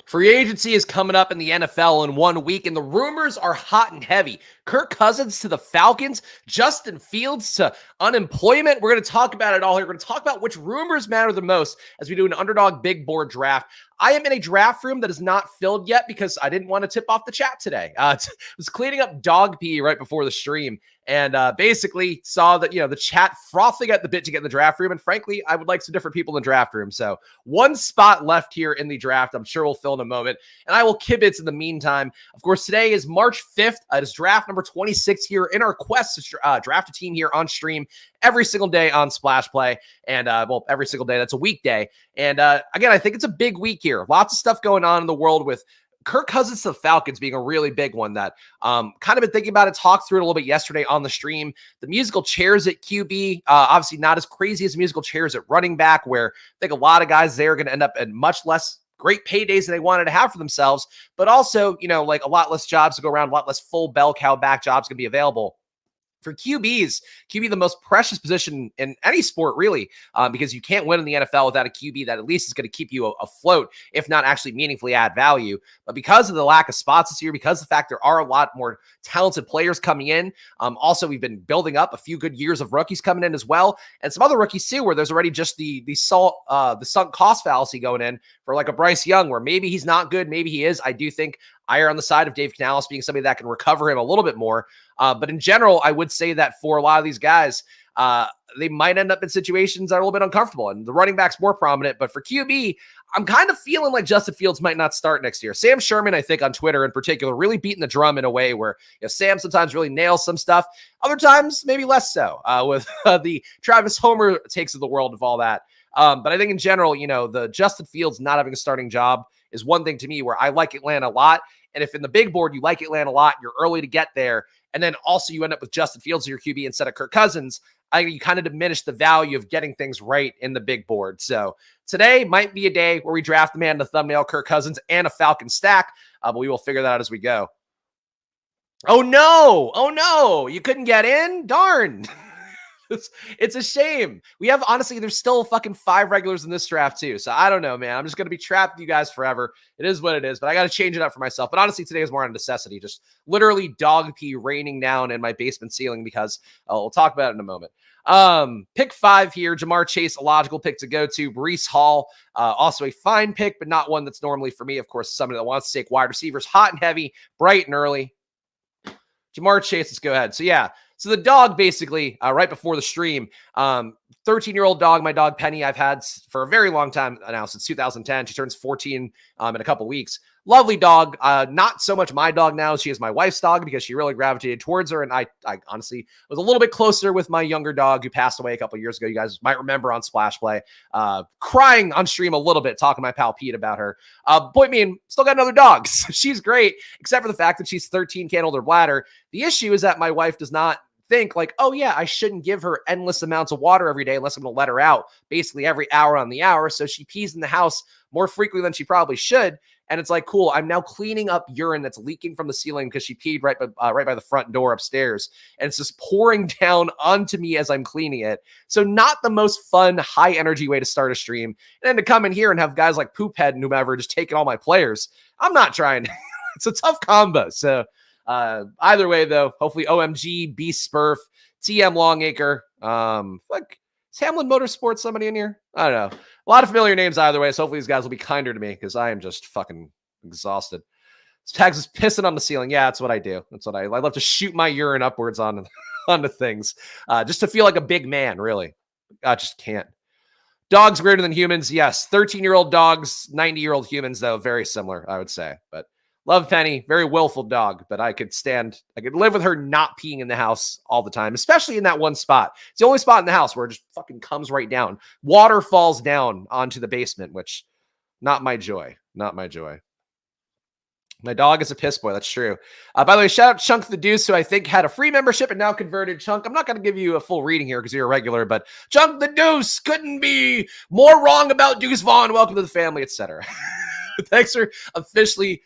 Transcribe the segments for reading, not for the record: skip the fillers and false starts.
Free agency is coming up in the NFL in 1 week, and the rumors are hot and heavy. Kirk Cousins to the Falcons, Justin Fields to unemployment. We're going to talk about it all here. We're going to talk about which rumors matter the most as we do an Underdog Big Board draft. I am in a draft room that is not filled yet because I didn't want to tip off the chat today. I was cleaning up dog pee right before the stream and basically saw that, the chat frothing at the bit to get in the draft room. And frankly, I would like some different people in the draft room. So one spot left here in the draft. I'm sure we'll fill in a moment. And I will kibitz in the meantime. Of course, today is March 5th. It is draft number 26 here in our quest to draft a team here on stream every single day on Splash Play. And, every single day. That's a weekday. And again, I think it's a big week here. Lots of stuff going on in the world with Kirk Cousins to the Falcons being a really big one that kind of been thinking about it, talked through it a little bit yesterday on the stream. The musical chairs at QB, obviously not as crazy as musical chairs at running back, where I think a lot of guys there are going to end up at much less great paydays than they wanted to have for themselves, but also, like a lot less jobs to go around, a lot less full bell cow back jobs going to be available. For QB, the most precious position in any sport, really, because you can't win in the NFL without a QB that at least is going to keep you afloat, if not actually meaningfully add value. But because of the lack of spots this year, because of the fact there are a lot more talented players coming in, also we've been building up a few good years of rookies coming in as well, and some other rookies too, where there's already just the sunk cost fallacy going in for like a Bryce Young, where maybe he's not good, maybe he is. I do think I err on the side of Dave Canales being somebody that can recover him a little bit more. But in general, I would say that for a lot of these guys, they might end up in situations that are a little bit uncomfortable. And the running back's more prominent. But for QB, I'm kind of feeling like Justin Fields might not start next year. Sam Sherman, I think on Twitter in particular, really beating the drum in a way where Sam sometimes really nails some stuff. Other times, maybe less so with the Travis Homer takes of the world of all that. But I think in general, the Justin Fields not having a starting job is one thing to me where I like Atlanta a lot. And if in the big board you like Atlanta a lot, you're early to get there, and then also you end up with Justin Fields as your QB instead of Kirk Cousins, you kind of diminish the value of getting things right in the big board. So today might be a day where we draft the man in the thumbnail, Kirk Cousins, and a Falcon stack, but we will figure that out as we go. Oh no, you couldn't get in? Darn. It's a shame. Honestly, there's still fucking 5 regulars in this draft too. So I don't know, man. I'm just going to be trapped with you guys forever. It is what it is, but I got to change it up for myself. But honestly, today is more on necessity. Just literally dog pee raining down in my basement ceiling because we'll talk about it in a moment. Pick 5 here. Jamar Chase, a logical pick to go to. Breece Hall, also a fine pick, but not one that's normally for me. Of course, somebody that wants to take wide receivers hot and heavy, bright and early. Jamar Chase, let's go ahead. So the dog, basically, right before the stream, 13-year-old dog, my dog Penny, I've had for a very long time now, since 2010. She turns 14 in a couple weeks. Lovely dog. Not so much my dog now. She is my wife's dog because she really gravitated towards her. And I honestly was a little bit closer with my younger dog who passed away a couple years ago. You guys might remember on Splash Play, crying on stream a little bit, talking to my pal Pete about her. Point being, still got another dog. She's great, except for the fact that she's 13, can't hold her bladder. The issue is that my wife does not think like, oh yeah, I shouldn't give her endless amounts of water every day unless I'm going to let her out basically every hour on the hour. So she pees in the house more frequently than she probably should. And it's like, cool, I'm now cleaning up urine that's leaking from the ceiling because she peed right by the front door upstairs. And it's just pouring down onto me as I'm cleaning it. So not the most fun, high energy way to start a stream. And then to come in here and have guys like Poophead and whomever just taking all my players. I'm not trying. It's a tough combo. So either way, though, hopefully OMG, B Spurf, TM Longacre, is Hamlin Motorsports somebody in here? I don't know. A lot of familiar names either way, so hopefully these guys will be kinder to me because I am just fucking exhausted. Spags is pissing on the ceiling. Yeah, that's what I do. That's what I love to shoot my urine upwards onto things just to feel like a big man, really. I just can't. Dogs greater than humans. Yes. 13-year-old dogs, 90-year-old humans, though. Very similar, I would say. But love Penny, very willful dog, but I could live with her not peeing in the house all the time, especially in that one spot. It's the only spot in the house where it just fucking comes right down. Water falls down onto the basement, which not my joy. Not my joy. My dog is a piss boy. That's true. By the way, shout out Chunk the Deuce, who I think had a free membership and now converted. Chunk, I'm not going to give you a full reading here because you're a regular, but Chunk the Deuce couldn't be more wrong about Deuce Vaughn. Welcome to the family, etc. Thanks for officially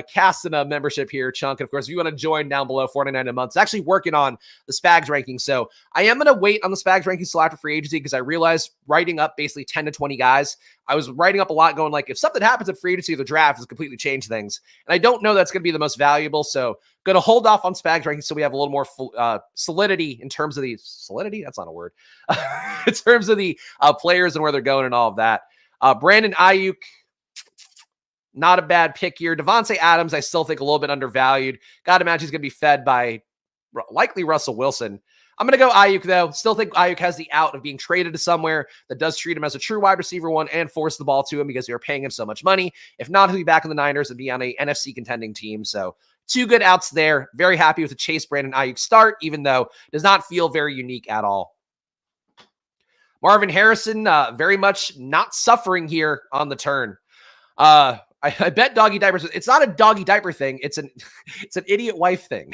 casting a membership here, Chunk. And of course, if you want to join down below, $49 a month. It's actually working on the Spags ranking. So I am going to wait on the Spags rankings till after free agency because I realized writing up basically 10 to 20 guys, I was writing up a lot going like, if something happens at free agency or the draft, it's completely changed things. And I don't know that's going to be the most valuable. So going to hold off on Spags rankings so we have a little more solidity in terms of the solidity. That's not a word. In terms of the players and where they're going and all of that. Brandon Ayuk, not a bad pick here. Devontae Adams, I still think a little bit undervalued. Got to imagine he's going to be fed by likely Russell Wilson. I'm going to go Ayuk, though. Still think Ayuk has the out of being traded to somewhere that does treat him as a true wide receiver one and force the ball to him because you're paying him so much money. If not, he'll be back in the Niners and be on a NFC contending team. So 2 good outs there. Very happy with the Chase Brandon Ayuk start, even though it does not feel very unique at all. Marvin Harrison, very much not suffering here on the turn. I bet doggy diapers. It's not a doggy diaper thing. It's an idiot wife thing.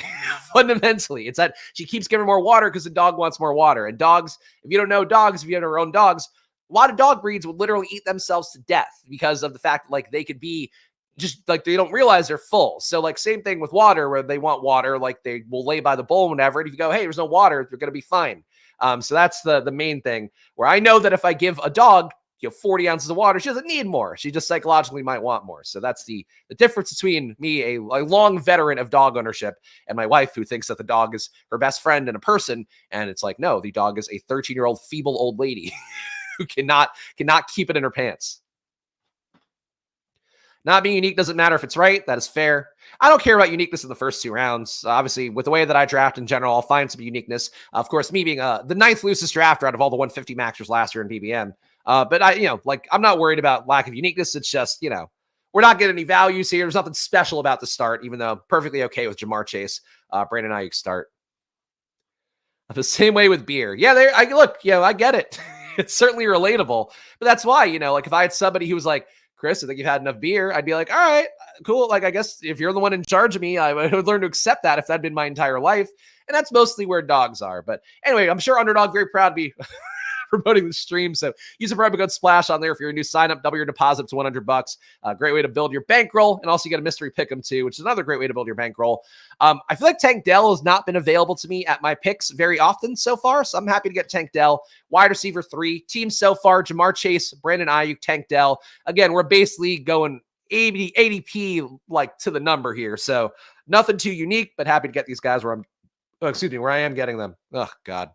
Fundamentally, it's that she keeps giving more water because the dog wants more water. And dogs, if you don't know dogs, if you have your own dogs, a lot of dog breeds would literally eat themselves to death because of the fact that like they could be just like they don't realize they're full. So like same thing with water where they want water, like they will lay by the bowl whenever. And if you go, hey, there's no water, they're going to be fine. So that's the main thing where I know that if I give a dog 40 ounces of water, she doesn't need more. She just psychologically might want more. So that's the difference between me, a long veteran of dog ownership, and my wife who thinks that the dog is her best friend and a person. And it's like, no, the dog is a 13-year-old feeble old lady who cannot keep it in her pants. Not being unique doesn't matter if it's right. That is fair. I don't care about uniqueness in the first 2 rounds. Obviously, with the way that I draft in general, I'll find some uniqueness. Of course, me being the 9th loosest drafter out of all the 150 maxers last year in BBM. But I'm not worried about lack of uniqueness. It's just, we're not getting any values here. There's nothing special about the start, even though I'm perfectly okay with Jamar Chase, Brandon Ayuk start. The same way with beer. Yeah, I get it. It's certainly relatable. But that's why, like if I had somebody who was like, Chris, I think you've had enough beer, I'd be like, all right, cool. Like, I guess if you're the one in charge of me, I would learn to accept that if that'd been my entire life. And that's mostly where dogs are. But anyway, I'm sure Underdog very proud to be promoting the stream. So use a promo code SPLASH on there if you're a new sign up, double your deposit to $100. Great way to build your bankroll. And also you get a mystery pick'em too, which is another great way to build your bankroll. I feel like Tank Dell has not been available to me at my picks very often so far. So I'm happy to get Tank Dell, wide receiver 3 team so far. Jamar Chase, Brandon Ayuk, Tank Dell. Again, we're basically going ADP like to the number here. So nothing too unique, but happy to get these guys where I am getting them. Oh God.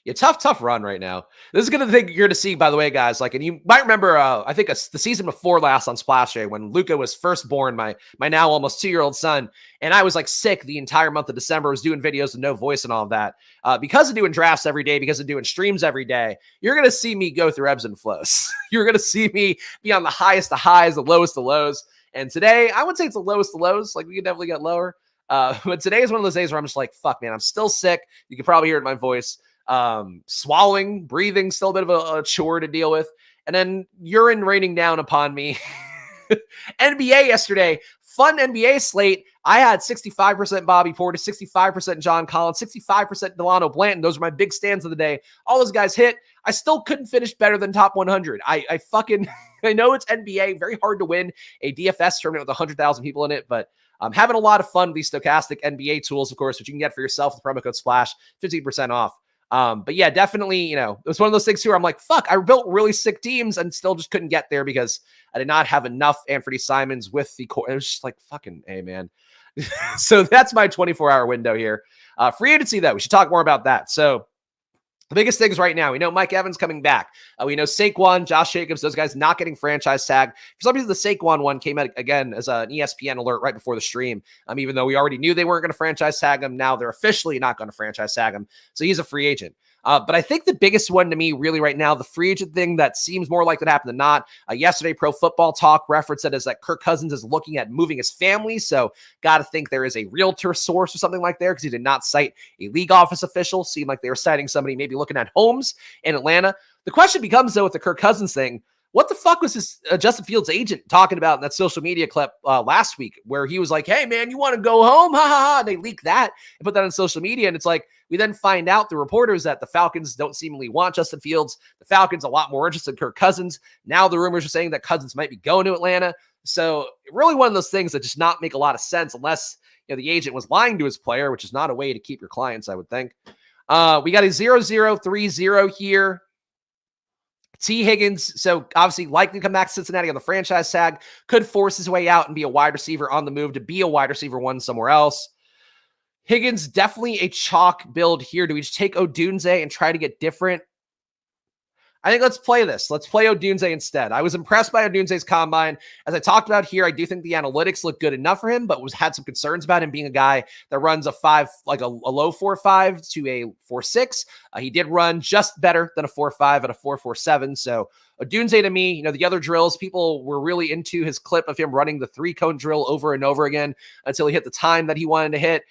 Yeah, tough run right now. This is going to the thing you're to see, by the way, guys. Like, and you might remember, I think the season before last on Splash Day when Luca was first born, my now almost 2-year-old son, and I was like sick the entire month of December. I was doing videos with no voice and all of that. Because of doing drafts every day, because of doing streams every day, you're going to see me go through ebbs and flows. You're going to see me be on the highest of highs, the lowest of lows. And today, I wouldn't say it's the lowest of lows. Like, we could definitely get lower. But today is one of those days where I'm just like, fuck, man, I'm still sick. You can probably hear it in my voice. Swallowing, breathing, still a bit of a chore to deal with. And then urine raining down upon me. NBA yesterday, fun NBA slate. I had 65% Bobby Portis, 65% John Collins, 65% Delano Blanton. Those are my big stands of the day. All those guys hit. I still couldn't finish better than top 100. I know it's NBA, very hard to win a DFS tournament with 100,000 people in it, but I'm having a lot of fun with these stochastic NBA tools, of course, which you can get for yourself with promo code SPLASH, 15% off. But yeah, definitely, it was one of those things too where I'm like, fuck, I built really sick teams and still just couldn't get there because I did not have enough Anthony Simons with the core. It was just like, fucking, hey, man. So that's my 24-hour window here. Free agency, though, we should talk more about that. So the biggest things right now, we know Mike Evans coming back. We know Saquon, Josh Jacobs, those guys not getting franchise tag. For some reason, the Saquon one came out again as an ESPN alert right before the stream. Even though we already knew they weren't going to franchise tag him, now they're officially not going to franchise tag him. So he's a free agent. But I think the biggest one to me really right now, the free agent thing that seems more likely to happen than not. Yesterday, Pro Football Talk referenced it as that Kirk Cousins is looking at moving his family. So got to think there is a realtor source or something like there because he did not cite a league office official. Seemed like they were citing somebody maybe looking at homes in Atlanta. The question becomes, though, with the Kirk Cousins thing, What the fuck was this Justin Fields agent talking about in that social media clip last week where he was like, hey, man, you want to go home? Ha, ha, ha. And they leaked that and put that on social media. And it's like, we then find out through reporters that the Falcons don't seemingly want Justin Fields. The Falcons a lot more interested in Kirk Cousins. Now the rumors are saying that Cousins might be going to Atlanta. So really one of those things that just not make a lot of sense unless the agent was lying to his player, which is not a way to keep your clients, I would think. We got a 0-0-3-0 here. T. Higgins, so obviously likely to come back to Cincinnati on the franchise tag, could force his way out and be a wide receiver on the move to be a wide receiver one somewhere else. Higgins, definitely a chalk build here. Do we just take Odunze and try to get different? I think let's play this. Let's play Odunze instead. I was impressed by Odunze's combine. As I talked about here, I do think the analytics look good enough for him, but had some concerns about him being a guy that runs a 5, like a low 4.5 to a 4.6. He did run just better than a 4.5 at a 4.47. So Odunze to me, the other drills, people were really into his clip of him running the 3-cone drill over and over again until he hit the time that he wanted to hit.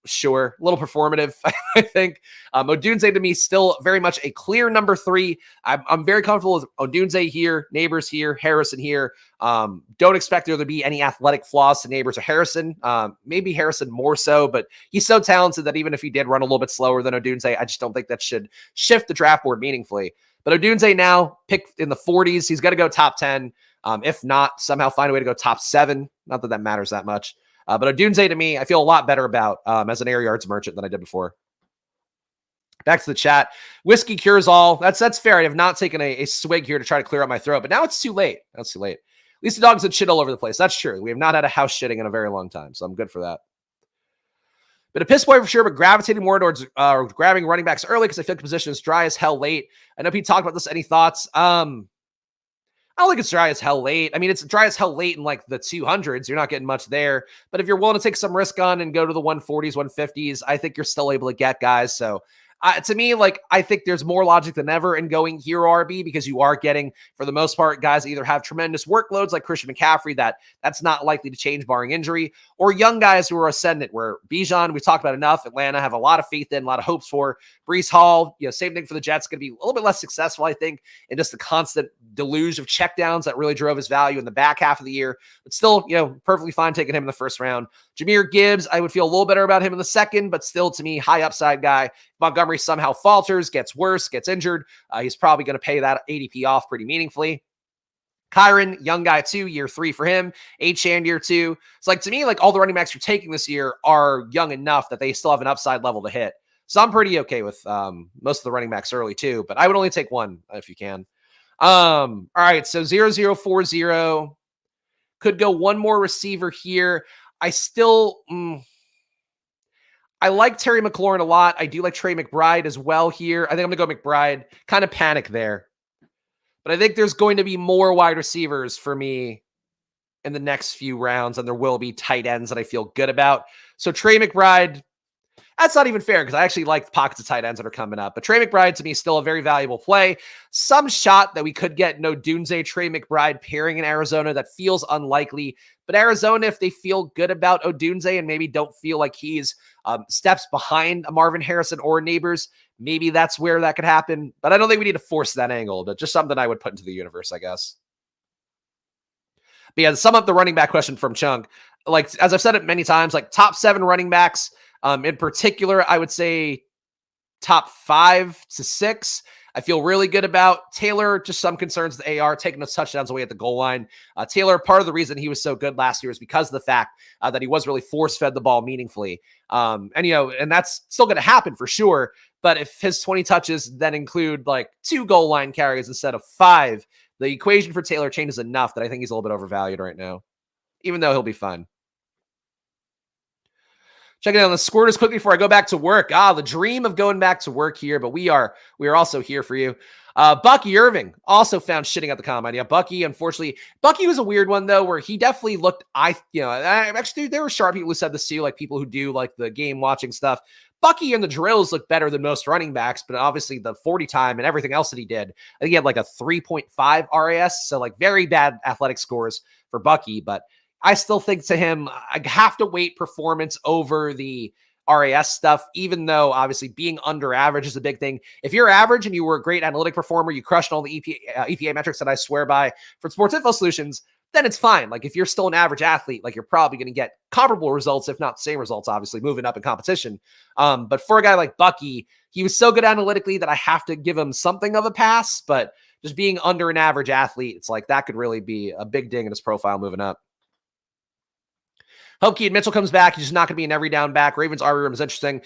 Sure, a little performative, I think. Odunze to me still very much a clear number 3. I'm very comfortable with Odunze here, Neighbors here, Harrison here. Don't expect there to be any athletic flaws to Neighbors or Harrison. Maybe Harrison more so, but he's so talented that even if he did run a little bit slower than Odunze, I just don't think that should shift the draft board meaningfully. But Odunze now picked in the 40s. He's going to go top 10. If not, somehow find a way to go top 7. Not that that matters that much. But Odunze to me, I feel a lot better about as an air yards merchant than I did before. Back to the chat. Whiskey cures all. That's fair. I have not taken a swig here to try to clear out my throat, but now it's too late. That's too late. At least the dogs had shit all over the place. That's true. We have not had a house shitting in a very long time, so I'm good for that. But a piss boy for sure, but gravitating more towards grabbing running backs early because I feel like the position is dry as hell late. I know Pete talked about this. Any thoughts? I don't think it's dry as hell late. I mean, it's dry as hell late in like the 200s. You're not getting much there. But if you're willing to take some risk on and go to the 140s, 150s, I think you're still able to get guys. So to me, like, I think there's more logic than ever in going hero RB because you are getting, for the most part, guys that either have tremendous workloads like Christian McCaffrey, that's not likely to change barring injury, or young guys who are ascendant, where Bijan, we've talked about enough, Atlanta have a lot of faith in, a lot of hopes for. Breece Hall, same thing for the Jets, going to be a little bit less successful, I think, in just the constant deluge of checkdowns that really drove his value in the back half of the year, but still, perfectly fine taking him in the first round. Jahmyr Gibbs, I would feel a little better about him in the second, but still, to me, high upside guy. Montgomery somehow falters, gets worse, gets injured. He's probably going to pay that ADP off pretty meaningfully. Kyron, young guy too, year 3 for him. Achane, year 2. It's like, to me, like all the running backs you're taking this year are young enough that they still have an upside level to hit. So I'm pretty okay with most of the running backs early too, but I would only take one if you can. All right, so 0-0-4-0. Could go one more receiver here. I still... I like Terry McLaurin a lot. I do like Trey McBride as well here. I think I'm going to go McBride. Kind of panic there. But I think there's going to be more wide receivers for me in the next few rounds, and there will be tight ends that I feel good about. So Trey McBride, that's not even fair because I actually like the pockets of tight ends that are coming up. But Trey McBride, to me, is still a very valuable play. Some shot that we could get no Odunze, Trey McBride pairing in Arizona that feels unlikely. But Arizona, if they feel good about Odunze and maybe don't feel like he's steps behind a Marvin Harrison or Neighbors, maybe that's where that could happen. But I don't think we need to force that angle, but just something I would put into the universe, I guess. But yeah, to sum up the running back question from Chunk, like, as I've said it many times, like top 7 running backs, in particular, I would say top 5 to 6. I feel really good about Taylor. Just some concerns with AR taking those touchdowns away at the goal line. Taylor, part of the reason he was so good last year is because of the fact that he was really force-fed the ball meaningfully. And that's still going to happen for sure. But if his 20 touches then include like 2 goal line carries instead of 5, the equation for Taylor changes enough that I think he's a little bit overvalued right now, even though he'll be fun. Checking out the squirters quickly before I go back to work. The dream of going back to work here, but we are also here for you. Bucky Irving also found shitting at the combine. Yeah, Bucky, unfortunately, Bucky was a weird one though, where he definitely looked, actually there were sharp people who said this too, like people who do like the game watching stuff. Bucky and the drills look better than most running backs, but obviously the 40 time and everything else that he did, I think he had like a 3.5 RAS. So like very bad athletic scores for Bucky, but I still think to him, I have to weight performance over the RAS stuff, even though obviously being under average is a big thing. If you're average and you were a great analytic performer, you crushed all the EPA metrics that I swear by for Sports Info Solutions, then it's fine. Like if you're still an average athlete, like you're probably going to get comparable results, if not the same results, obviously moving up in competition. But for a guy like Bucky, he was so good analytically that I have to give him something of a pass, but just being under an average athlete, it's like that could really be a big ding in his profile moving up. Hope Keaton Mitchell comes back. He's just not going to be an every down back. Ravens RB room is interesting.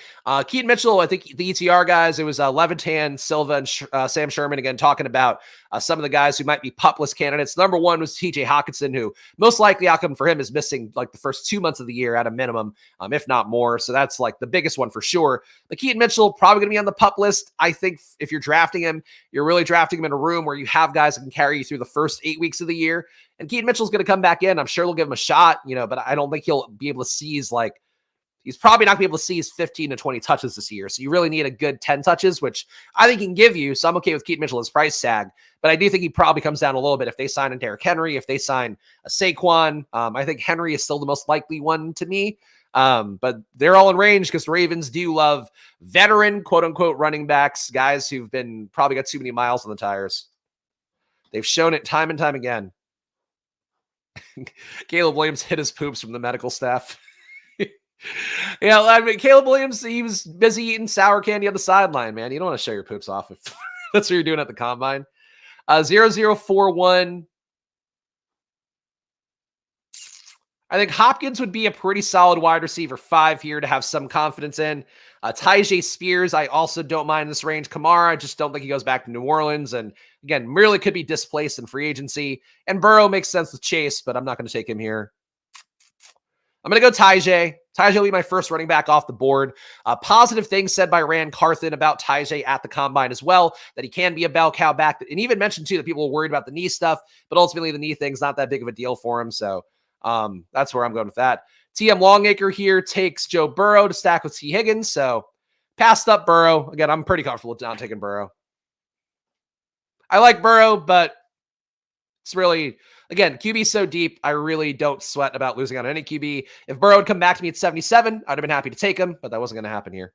Keaton Mitchell, I think the ETR guys, it was Levitan, Silva, and Sam Sherman again talking about some of the guys who might be pupless candidates. Number one was TJ Hawkinson, who most likely outcome for him is missing like the first 2 months of the year at a minimum, if not more. So that's like the biggest one for sure. But Keaton Mitchell probably going to be on the pup list. I think if you're drafting him, you're really drafting him in a room where you have guys that can carry you through the first 8 weeks of the year. And Keaton Mitchell's going to come back in. I'm sure they'll give him a shot, but I don't think he'll be able to seize he's probably not going to be able to seize 15 to 20 touches this year. So you really need a good 10 touches, which I think he can give you. So I'm okay with Keaton Mitchell's price tag, but I do think he probably comes down a little bit if they sign a Derrick Henry, if they sign a Saquon. I think Henry is still the most likely one to me. But they're all in range because the Ravens do love veteran, quote unquote, running backs, guys who've been probably got too many miles on the tires. They've shown it time and time again. Caleb Williams hit his poops from the medical staff. I mean, Caleb Williams, he was busy eating sour candy on the sideline, man. You don't want to show your poops off if that's what you're doing at the combine. 0041. I think Hopkins would be a pretty solid wide receiver 5 here to have some confidence in. Tyjae Spears, I also don't mind this range. Kamara, I just don't think he goes back to New Orleans. And again, really could be displaced in free agency. And Burrow makes sense with Chase, but I'm not going to take him here. I'm going to go Tyjae. Tyjae will be my first running back off the board. Positive things said by Rand Carthen about Tyjae at the combine as well, that he can be a bell cow back. And even mentioned, too, that people were worried about the knee stuff, but ultimately the knee thing's not that big of a deal for him. So that's where I'm going with that. TM Longacre here takes Joe Burrow to stack with T. Higgins. So passed up Burrow. Again, I'm pretty comfortable with not taking Burrow. I like Burrow, but it's really, again, QB so deep, I really don't sweat about losing on any QB. If Burrow would come back to me at 77, I'd have been happy to take him, but that wasn't going to happen here.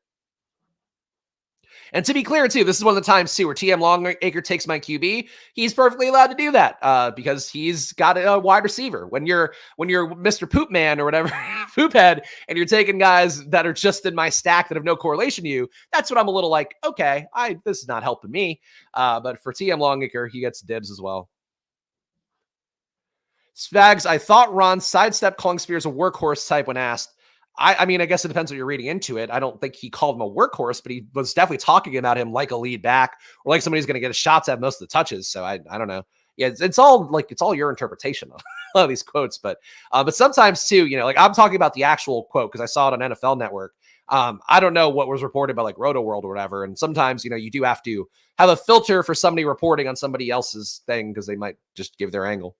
And to be clear, too, this is one of the times, too, where TM Longacre takes my QB. He's perfectly allowed to do that because he's got a wide receiver. When you're Mr. Poop Man or whatever, Poop Head, and you're taking guys that are just in my stack that have no correlation to you, that's what I'm a little like, okay, this is not helping me. But for TM Longacre, he gets dibs as well. Spags, I thought Ron sidestepped calling Spears a workhorse type when asked. I mean, I guess it depends what you're reading into it. I don't think he called him a workhorse, but he was definitely talking about him like a lead back or like somebody who's going to get a shot to have most of the touches. So I don't know. Yeah, it's all your interpretation of a lot of these quotes, but sometimes too, like I'm talking about the actual quote because I saw it on NFL Network. I don't know what was reported by like Roto World or whatever. And sometimes, you do have to have a filter for somebody reporting on somebody else's thing because they might just give their angle.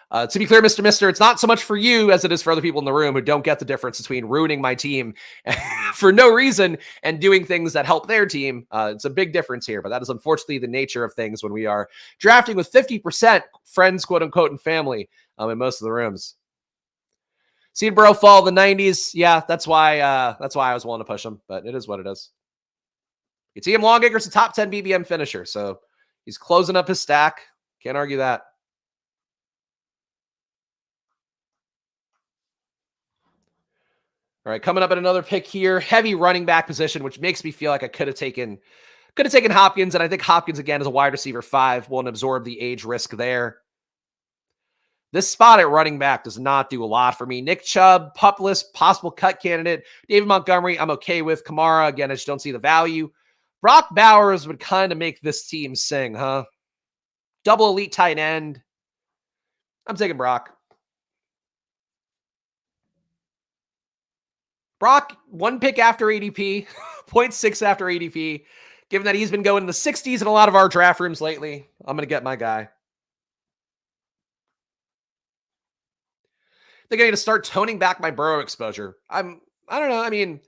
To be clear, Mr. Mister, it's not so much for you as it is for other people in the room who don't get the difference between ruining my team for no reason and doing things that help their team. It's a big difference here, but that is unfortunately the nature of things when we are drafting with 50% friends, quote unquote, and family in most of the rooms. Seen Burrow fall in the 90s. Yeah, that's why I was willing to push him, but it is what it is. You see him Longacre's a top 10 BBM finisher, so he's closing up his stack. Can't argue that. All right, coming up at another pick here, heavy running back position, which makes me feel like I could have taken Hopkins, and I think Hopkins again is a wide receiver 5, won't absorb the age risk there. This spot at running back does not do a lot for me. Nick Chubb, pupless, possible cut candidate. David Montgomery, I'm okay with. Kamara, again, I just don't see the value. Brock Bowers would kind of make this team sing, huh? Double elite tight end. I'm taking Brock. Brock, 1 pick after ADP, 0.6 after ADP. Given that he's been going in the 60s in a lot of our draft rooms lately, I'm going to get my guy. They're going to start toning back my Burrow exposure. I don't know. I mean,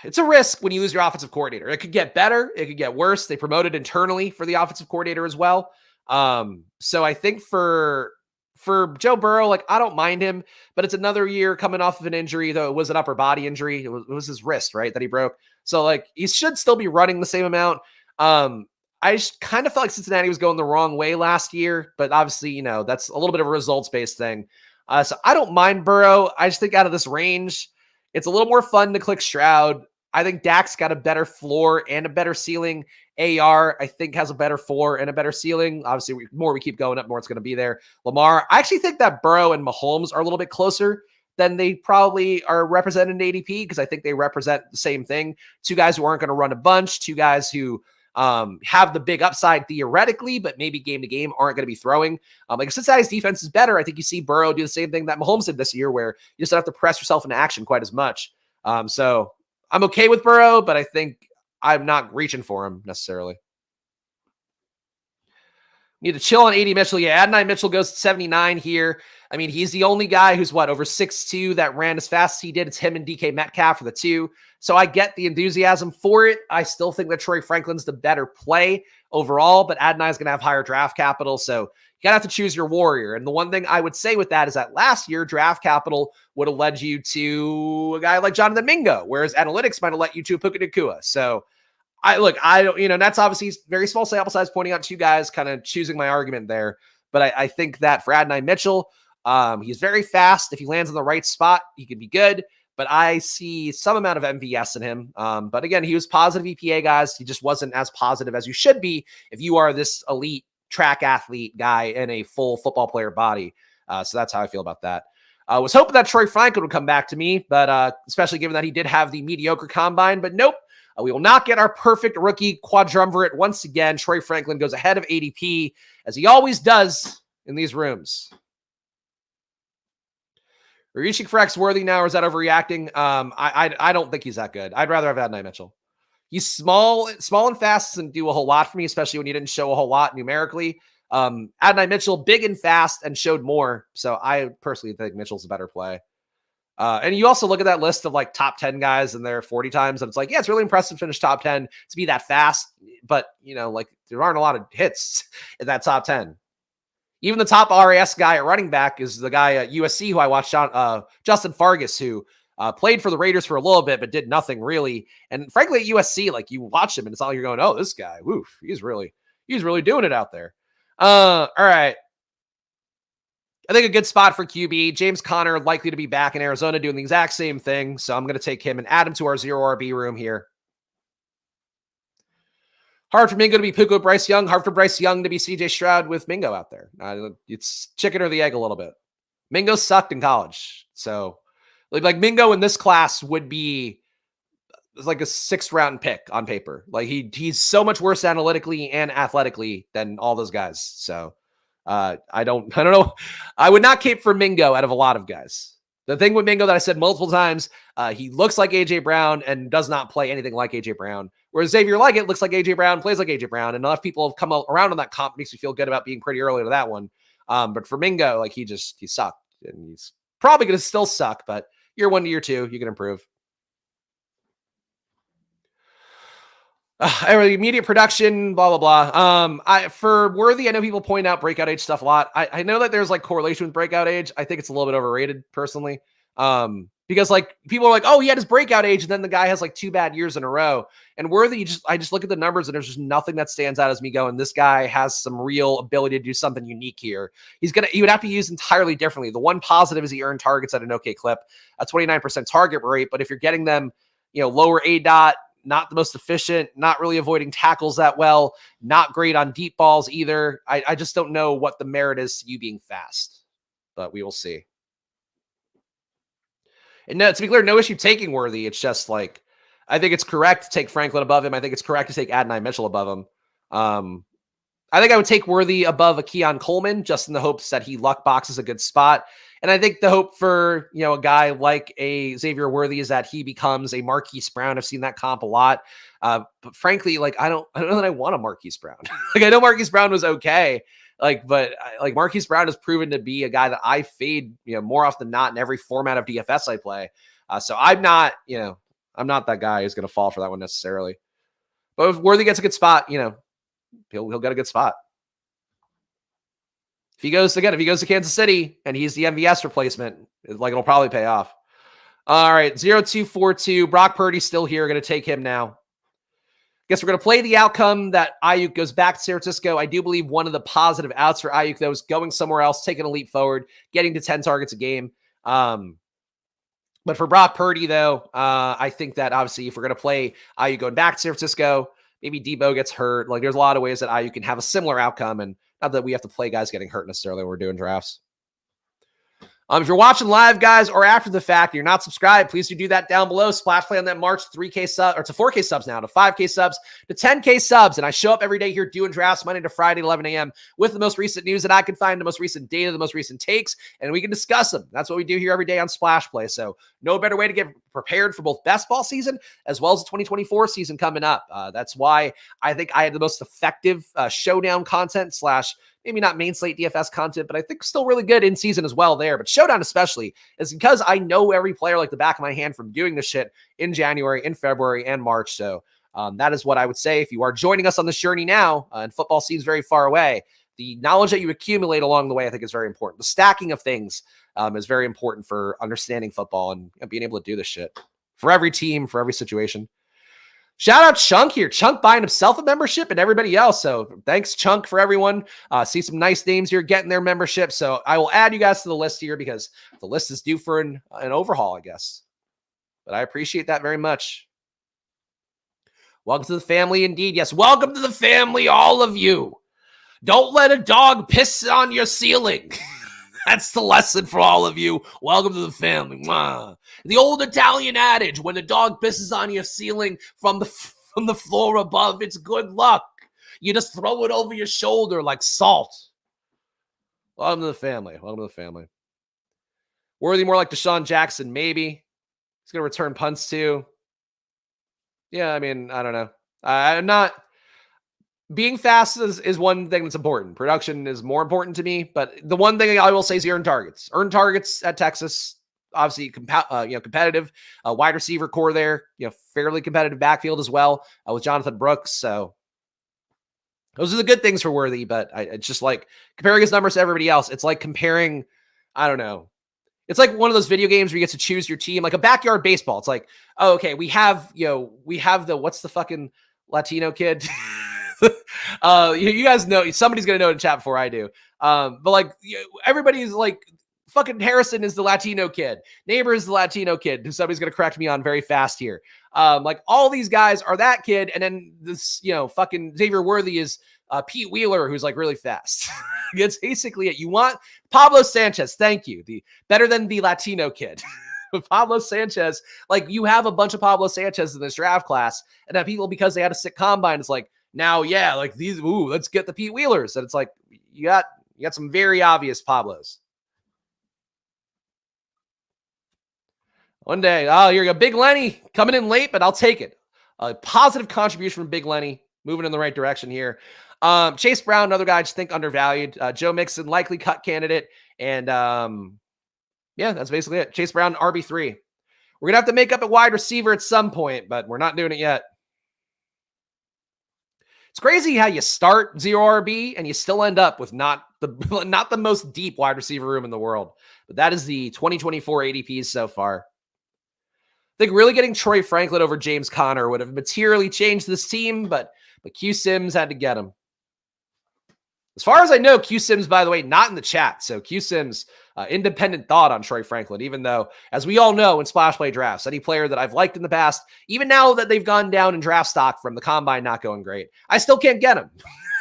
it's a risk when you lose your offensive coordinator. It could get better. It could get worse. They promoted internally for the offensive coordinator as well. So I think for for Joe Burrow, like I don't mind him, but it's another year coming off of an injury, though it was an upper body injury. It was his wrist, right, that he broke. So like he should still be running the same amount. I just kind of felt like Cincinnati was going the wrong way last year, but obviously, that's a little bit of a results-based thing. So I don't mind Burrow. I just think out of this range, it's a little more fun to click Stroud. I think Dak's got a better floor and a better ceiling. AR, I think, has a better floor and a better ceiling. Obviously, the more we keep going up, more it's going to be there. Lamar, I actually think that Burrow and Mahomes are a little bit closer than they probably are represented in ADP because I think they represent the same thing. Two guys who aren't going to run a bunch, two guys who have the big upside theoretically, but maybe game to game aren't going to be throwing. Like if Cincinnati's defense is better, I think you see Burrow do the same thing that Mahomes did this year, where you just don't have to press yourself into action quite as much. So I'm okay with Burrow, but I think I'm not reaching for him necessarily. Need to chill on 80 Mitchell. Yeah, Adonai Mitchell goes to 79 here. I mean, he's the only guy who's over 6'2" that ran as fast as he did. It's him and DK Metcalf for the two. So I get the enthusiasm for it. I still think that Troy Franklin's the better play overall, but Adonai's going to have higher draft capital. So you got to have to choose your warrior. And the one thing I would say with that is that last year, draft capital would have led you to a guy like Jonathan Mingo, whereas analytics might have let you to Puka Nacua. So I don't, that's obviously very small sample size pointing out two guys, kind of choosing my argument there. But I think that for Adonai Mitchell, he's very fast. If he lands in the right spot, he could be good. But I see some amount of MVS in him. But again, he was positive EPA, guys. He just wasn't as positive as you should be if you are this elite track athlete guy in a full football player body. So that's how I feel about that. I was hoping that Troy Franklin would come back to me, but especially given that he did have the mediocre combine. But nope. We will not get our perfect rookie quadrumvirate once again. Troy Franklin goes ahead of ADP, as he always does in these rooms. We're reaching for X-worthy now, or is that overreacting? I don't think he's that good. I'd rather have Adonai Mitchell. He's small and fast, doesn't do a whole lot for me, especially when he didn't show a whole lot numerically. Adonai Mitchell, big and fast, and showed more. So I personally think Mitchell's a better play. And you also look at that list of top 10 guys and their 40 times, and it's it's really impressive to finish top 10 to be that fast. But, there aren't a lot of hits in that top 10. Even the top RAS guy at running back is the guy at USC who I watched on, Justin Fargas, who played for the Raiders for a little bit, but did nothing really. And frankly, at USC, you watch him and it's all you're going, oh, this guy, woof, he's really doing it out there. All right. I think a good spot for QB. James Conner likely to be back in Arizona doing the exact same thing. So I'm going to take him and add him to our 0 RB room here. Hard for Mingo to be Puka Bryce Young. Hard for Bryce Young to be CJ Stroud with Mingo out there. It's chicken or the egg a little bit. Mingo sucked in college. So Mingo in this class would be like a 6th round pick on paper. He's so much worse analytically and athletically than all those guys. So I don't know. I would not cape for Mingo out of a lot of guys. The thing with Mingo that I said multiple times, he looks like AJ Brown and does not play anything like AJ Brown. Whereas Xavier Leggett looks like AJ Brown, plays like AJ Brown, and enough people have come around on that comp. Makes me feel good about being pretty early to that one. But for Mingo, he sucked, and he's probably going to still suck. But year 1 to year 2, you can improve. Immediate production, blah, blah, blah. For Worthy, I know people point out breakout age stuff a lot. I know that there's correlation with breakout age. I think it's a little bit overrated personally. Because people are oh, he had his breakout age, and then the guy has 2 bad years in a row. And Worthy, I just look at the numbers and there's just nothing that stands out as me going, this guy has some real ability to do something unique here. He would have to use entirely differently. The one positive is he earned targets at an okay clip, a 29% target rate. But if you're getting them, lower ADOT, not the most efficient, not really avoiding tackles that well, not great on deep balls either. I just don't know what the merit is to you being fast, but we will see. And no, to be clear, no issue taking Worthy. It's just I think it's correct to take Franklin above him. I think it's correct to take Adonai Mitchell above him. I think I would take Worthy above a Keon Coleman just in the hopes that he luck boxes a good spot. And I think the hope for, a guy like a Xavier Worthy is that he becomes a Marquise Brown. I've seen that comp a lot. But frankly, I don't know that I want a Marquise Brown. I know Marquise Brown was okay. But Marquise Brown has proven to be a guy that I fade, more often than not in every format of DFS I play. So I'm not that guy who's going to fall for that one necessarily. But if Worthy gets a good spot, he'll get a good spot. If he goes to Kansas City and he's the MVS replacement, it'll probably pay off. All right, 0242. Brock Purdy's still here. Going to take him now. Guess we're going to play the outcome that Ayuk goes back to San Francisco. I do believe one of the positive outs for Ayuk, though, is going somewhere else, taking a leap forward, getting to 10 targets a game. But for Brock Purdy, though, I think that obviously if we're going to play Ayuk going back to San Francisco, maybe Debo gets hurt. There's a lot of ways that Ayuk can have a similar outcome, and not that we have to play guys getting hurt necessarily when we're doing drafts. If you're watching live, guys, or after the fact, you're not subscribed, please do that down below. Splash play on that March 3K sub, or to 4K subs now, to 5K subs, to 10K subs. And I show up every day here doing drafts Monday to Friday, 11 a.m. with the most recent news that I can find, the most recent data, the most recent takes, and we can discuss them. That's what we do here every day on Splash Play. So no better way to get prepared for both best ball season as well as the 2024 season coming up. That's why I think I had the most effective showdown content / maybe not main slate DFS content, but I think still really good in season as well there. But Showdown especially is because I know every player like the back of my hand from doing this shit in January, in February, and March. So that is what I would say. If you are joining us on this journey now, and football seems very far away, the knowledge that you accumulate along the way, I think is very important. The stacking of things is very important for understanding football and being able to do this shit for every team, for every situation. Shout out Chunk here. Chunk buying himself a membership and everybody else. So thanks, Chunk, for everyone. See some nice names here getting their membership. So I will add you guys to the list here because the list is due for an overhaul, I guess. But I appreciate that very much. Welcome to the family indeed. Yes, welcome to the family, all of you. Don't let a dog piss on your ceiling. That's the lesson for all of you. Welcome to the family. Mwah. The old Italian adage, when a dog pisses on your ceiling from the floor above, it's good luck. You just throw it over your shoulder like salt. Welcome to the family. Welcome to the family. Worthy more like Deshaun Jackson, maybe. He's going to return punts too. Yeah, I mean, I don't know. I'm not... Being fast is one thing that's important. Production is more important to me, but the one thing I will say is earn targets. Earn targets at Texas, obviously competitive. Wide receiver core there, fairly competitive backfield as well with Jonathan Brooks. So those are the good things for Worthy, but it's just like comparing his numbers to everybody else. It's like comparing, I don't know. It's like one of those video games where you get to choose your team, like a backyard baseball. It's like, oh, okay, we have the, what's the fucking Latino kid? You guys know, somebody's gonna know in chat before I do. But like everybody's like, fucking Harrison is the Latino kid. Neighbor is the Latino kid who somebody's gonna correct me on very fast here. Like all these guys are that kid, and then this, fucking Xavier Worthy is Pete Wheeler, who's like really fast. It's basically it. You want Pablo Sanchez, thank you. The better than the Latino kid. Pablo Sanchez, like you have a bunch of Pablo Sanchez in this draft class, and then people, because they had a sick combine, it's like, now, yeah, like these, let's get the Pete Wheelers. And it's like, you got some very obvious Pablos. One day, here you go. Big Lenny coming in late, but I'll take it. A positive contribution from Big Lenny, moving in the right direction here. Chase Brown, another guy I just think undervalued. Joe Mixon, likely cut candidate. And yeah, that's basically it. Chase Brown, RB3. We're going to have to make up a wide receiver at some point, but we're not doing it yet. It's crazy how you start 0 RB and you still end up with not the most deep wide receiver room in the world. But that is the 2024 ADPs so far. I think really getting Troy Franklin over James Conner would have materially changed this team, but Q Sims had to get him. As far as I know, Q Sims, by the way, not in the chat. So Q Sims, independent thought on Troy Franklin, even though, as we all know in Splash Play drafts, any player that I've liked in the past, even now that they've gone down in draft stock from the combine not going great, I still can't get him.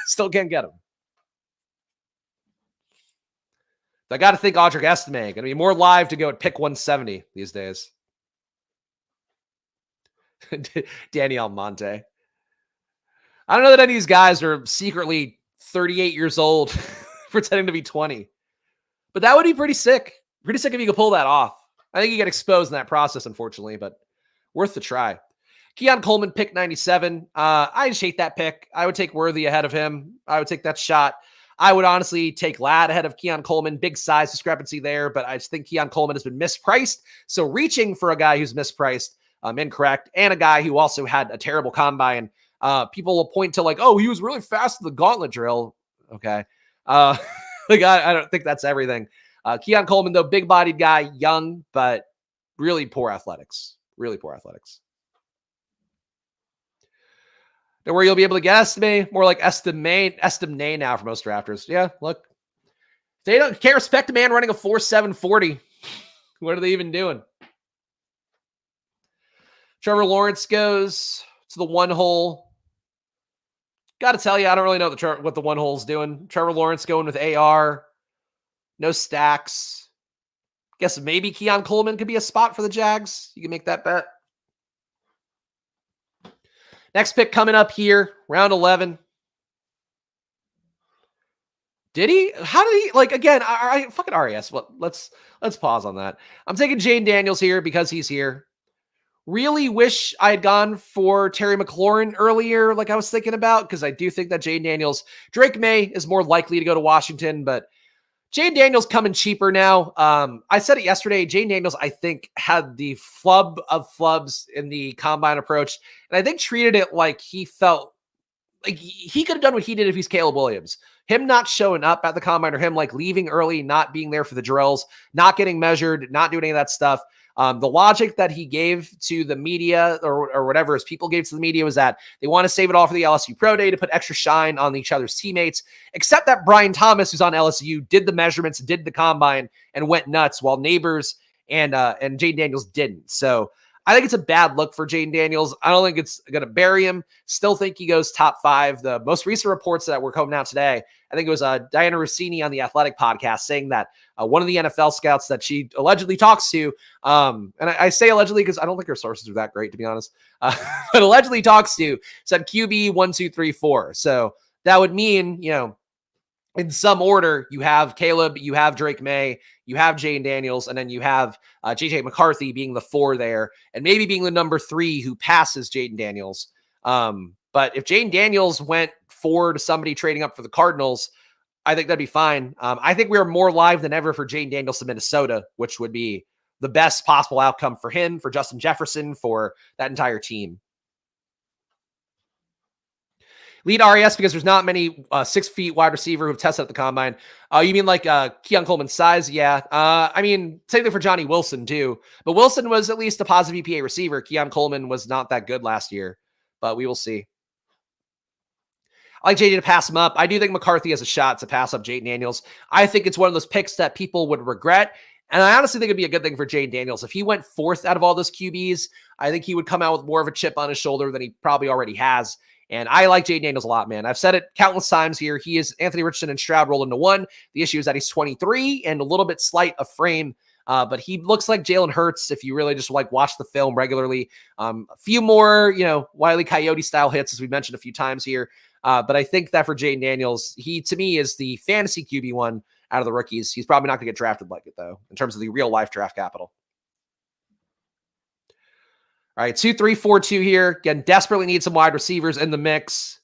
Still can't get him. I got to think Audric Estime going to be more live to go at pick 170 these days. Danny Almonte. I don't know that any of these guys are secretly 38 years old pretending to be 20. But that would be pretty sick. Pretty sick if you could pull that off. I think you get exposed in that process, unfortunately, but worth the try. Keon Coleman, pick 97. I just hate that pick. I would take Worthy ahead of him. I would take that shot. I would honestly take Ladd ahead of Keon Coleman. Big size discrepancy there, but I just think Keon Coleman has been mispriced. So reaching for a guy who's mispriced, incorrect, and a guy who also had a terrible combine. People will point to like, oh, he was really fast in the gauntlet drill. Okay. Like, I don't think that's everything. Keon Coleman, though, big-bodied guy, young, but really poor athletics. Really poor athletics. Don't worry, you'll be able to guess me. More like estimate now for most drafters. Yeah, look. They can't respect a man running a 4.740. What are they even doing? Trevor Lawrence goes to the one hole. Got to tell you, I don't really know what the one hole's doing. Trevor Lawrence going with AR. No stacks. Guess maybe Keon Coleman could be a spot for the Jags. You can make that bet. Next pick coming up here, round 11. Did he? How did he? Like, again, I fucking RES. Well, let's pause on that. I'm taking Jane Daniels here because he's here. Really wish I had gone for Terry McLaurin earlier, like I was thinking about, because I do think that Jane Daniels, Drake May is more likely to go to Washington, but Jane Daniels coming cheaper now. I said it yesterday. Jane Daniels, I think, had the flub of flubs in the combine approach, and I think treated it like he felt like he could have done what he did if he's Caleb Williams. Him not showing up at the combine, or him like leaving early, not being there for the drills, not getting measured, not doing any of that stuff. The logic that he gave to the media or whatever his people gave to the media was that they want to save it all for the LSU Pro Day to put extra shine on each other's teammates, except that Brian Thomas, who's on LSU, did the measurements, did the combine, and went nuts, while Neighbors and Jane Daniels didn't. So I think it's a bad look for Jane Daniels. I don't think it's going to bury him. Still think he goes top 5. The most recent reports that were coming out today, I think it was Diana Rossini on the Athletic podcast saying that one of the NFL scouts that she allegedly talks to, and I say allegedly because I don't think her sources are that great, to be honest, but allegedly talks to, said QB 1, 2, 3, 4. So that would mean, in some order, you have Caleb, you have Drake May, you have Jane Daniels, and then you have JJ McCarthy being the 4 there, and maybe being the number 3 who passes Jaden Daniels. But if Jane Daniels went 4 to somebody trading up for the Cardinals, I think that'd be fine. I think we are more live than ever for Jane Daniels to Minnesota, which would be the best possible outcome for him, for Justin Jefferson, for that entire team. Lead RES because there's not many 6 feet wide receiver who've tested at the combine. You mean like Keon Coleman's size? Yeah. I mean, same thing for Johnny Wilson too. But Wilson was at least a positive EPA receiver. Keon Coleman was not that good last year, but we will see. I like JD to pass him up. I do think McCarthy has a shot to pass up Jayden Daniels. I think it's one of those picks that people would regret. And I honestly think it'd be a good thing for Jayden Daniels. If he went 4th out of all those QBs, I think he would come out with more of a chip on his shoulder than he probably already has. And I like Jayden Daniels a lot, man. I've said it countless times here. He is Anthony Richardson and Stroud rolled into one. The issue is that he's 23 and a little bit slight of frame. But he looks like Jalen Hurts if you really just like watch the film regularly. A few more, Wile E. Coyote style hits, as we mentioned a few times here. But I think that for Jayden Daniels, he to me is the fantasy QB one out of the rookies. He's probably not going to get drafted like it though, in terms of the real life draft capital. All right, 2, 3, 4, 2 here. Again, desperately need some wide receivers in the mix.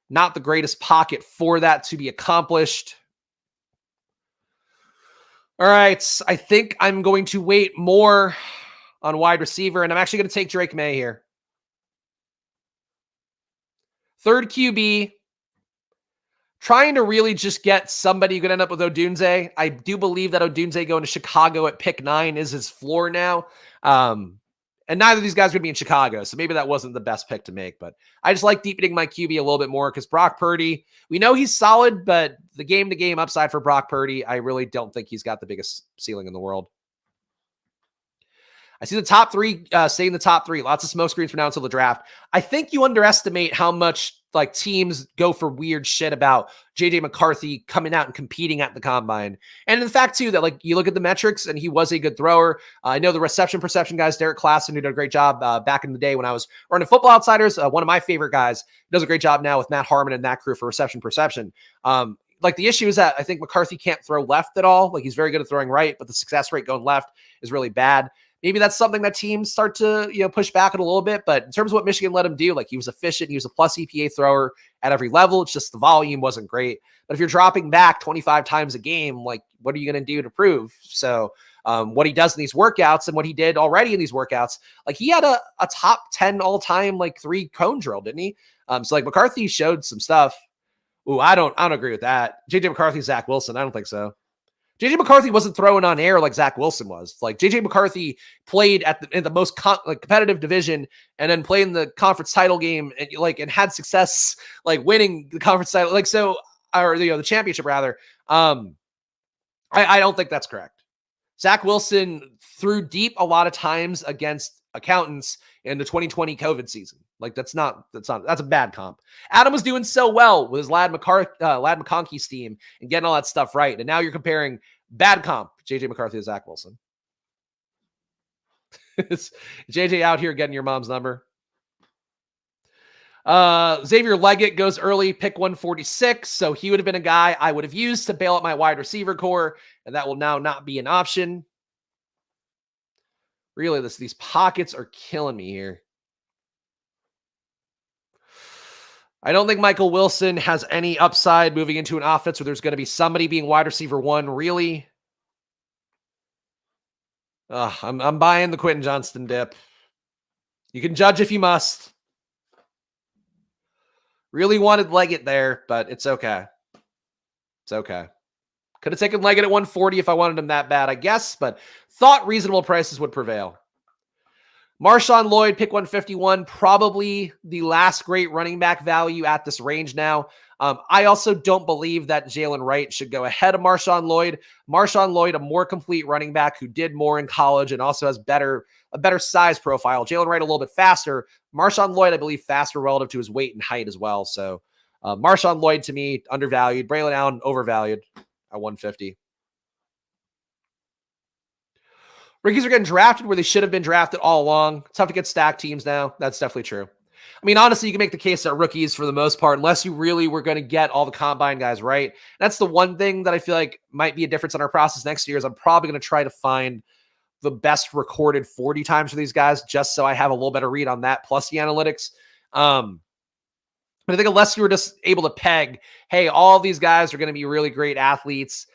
Not the greatest pocket for that to be accomplished. All right, I think I'm going to wait more on wide receiver, and I'm actually going to take Drake May here. 3rd QB. Trying to really just get somebody who could end up with Odunze. I do believe that Odunze going to Chicago at pick 9 is his floor now. And neither of these guys are going to be in Chicago, so maybe that wasn't the best pick to make. But I just like deepening my QB a little bit more because Brock Purdy, we know he's solid, but the game-to-game upside for Brock Purdy, I really don't think he's got the biggest ceiling in the world. I see the top 3 staying the top 3. Lots of smoke screens for now until the draft. I think you underestimate how much like teams go for weird shit about JJ McCarthy coming out and competing at the combine. And in fact, too, that like you look at the metrics and he was a good thrower. I know the reception perception guys, Derek Klassen, who did a great job back in the day when I was running Football Outsiders. One of my favorite guys, does a great job now with Matt Harmon and that crew for reception perception. Like the issue is that I think McCarthy can't throw left at all. Like he's very good at throwing right, but the success rate going left is really bad. Maybe that's something that teams start to, push back at a little bit. But in terms of what Michigan let him do, like he was efficient. He was a plus EPA thrower at every level. It's just the volume wasn't great. But if you're dropping back 25 times a game, like what are you going to do to prove? So what he does in these workouts and what he did already in these workouts, like he had a top 10 all time, like 3 cone drill, didn't he? So like McCarthy showed some stuff. Ooh, I don't agree with that. JJ McCarthy, Zach Wilson. I don't think so. JJ McCarthy wasn't throwing on air like Zach Wilson was. Like JJ McCarthy played in the most competitive division, and then played in the conference title game, and had success like winning the conference title, or the championship rather. I don't think that's correct. Zach Wilson threw deep a lot of times against accountants in the 2020 COVID season. Like that's a bad comp. Adam was doing so well with his Ladd McConkey's team and getting all that stuff right. And now you're comparing bad comp, JJ McCarthy to Zach Wilson. Is JJ out here getting your mom's number? Xavier Leggett goes early, pick 146. So he would have been a guy I would have used to bail out my wide receiver core, and that will now not be an option. Really, these pockets are killing me here. I don't think Michael Wilson has any upside moving into an offense where there's going to be somebody being wide receiver one, really. I'm buying the Quentin Johnston dip. You can judge if you must. Really wanted Leggett there, but it's okay. It's okay. Could have taken Leggett at 140 if I wanted him that bad, I guess, but thought reasonable prices would prevail. Marshawn Lloyd, pick 151, probably the last great running back value at this range now. I also don't believe that Jalen Wright should go ahead of Marshawn Lloyd. Marshawn Lloyd, a more complete running back who did more in college and also has a better size profile. Jalen Wright a little bit faster. Marshawn Lloyd, I believe, faster relative to his weight and height as well. So Marshawn Lloyd, to me, undervalued. Braylon Allen, overvalued at 150. Rookies are getting drafted where they should have been drafted all along. It's tough to get stacked teams now. That's definitely true. I mean, honestly, you can make the case that rookies, for the most part, unless you really were going to get all the combine guys right. That's the one thing that I feel like might be a difference in our process next year is I'm probably going to try to find the best recorded 40 times for these guys just so I have a little better read on that plus the analytics. But I think unless you were just able to peg, hey, all these guys are going to be really great athletes.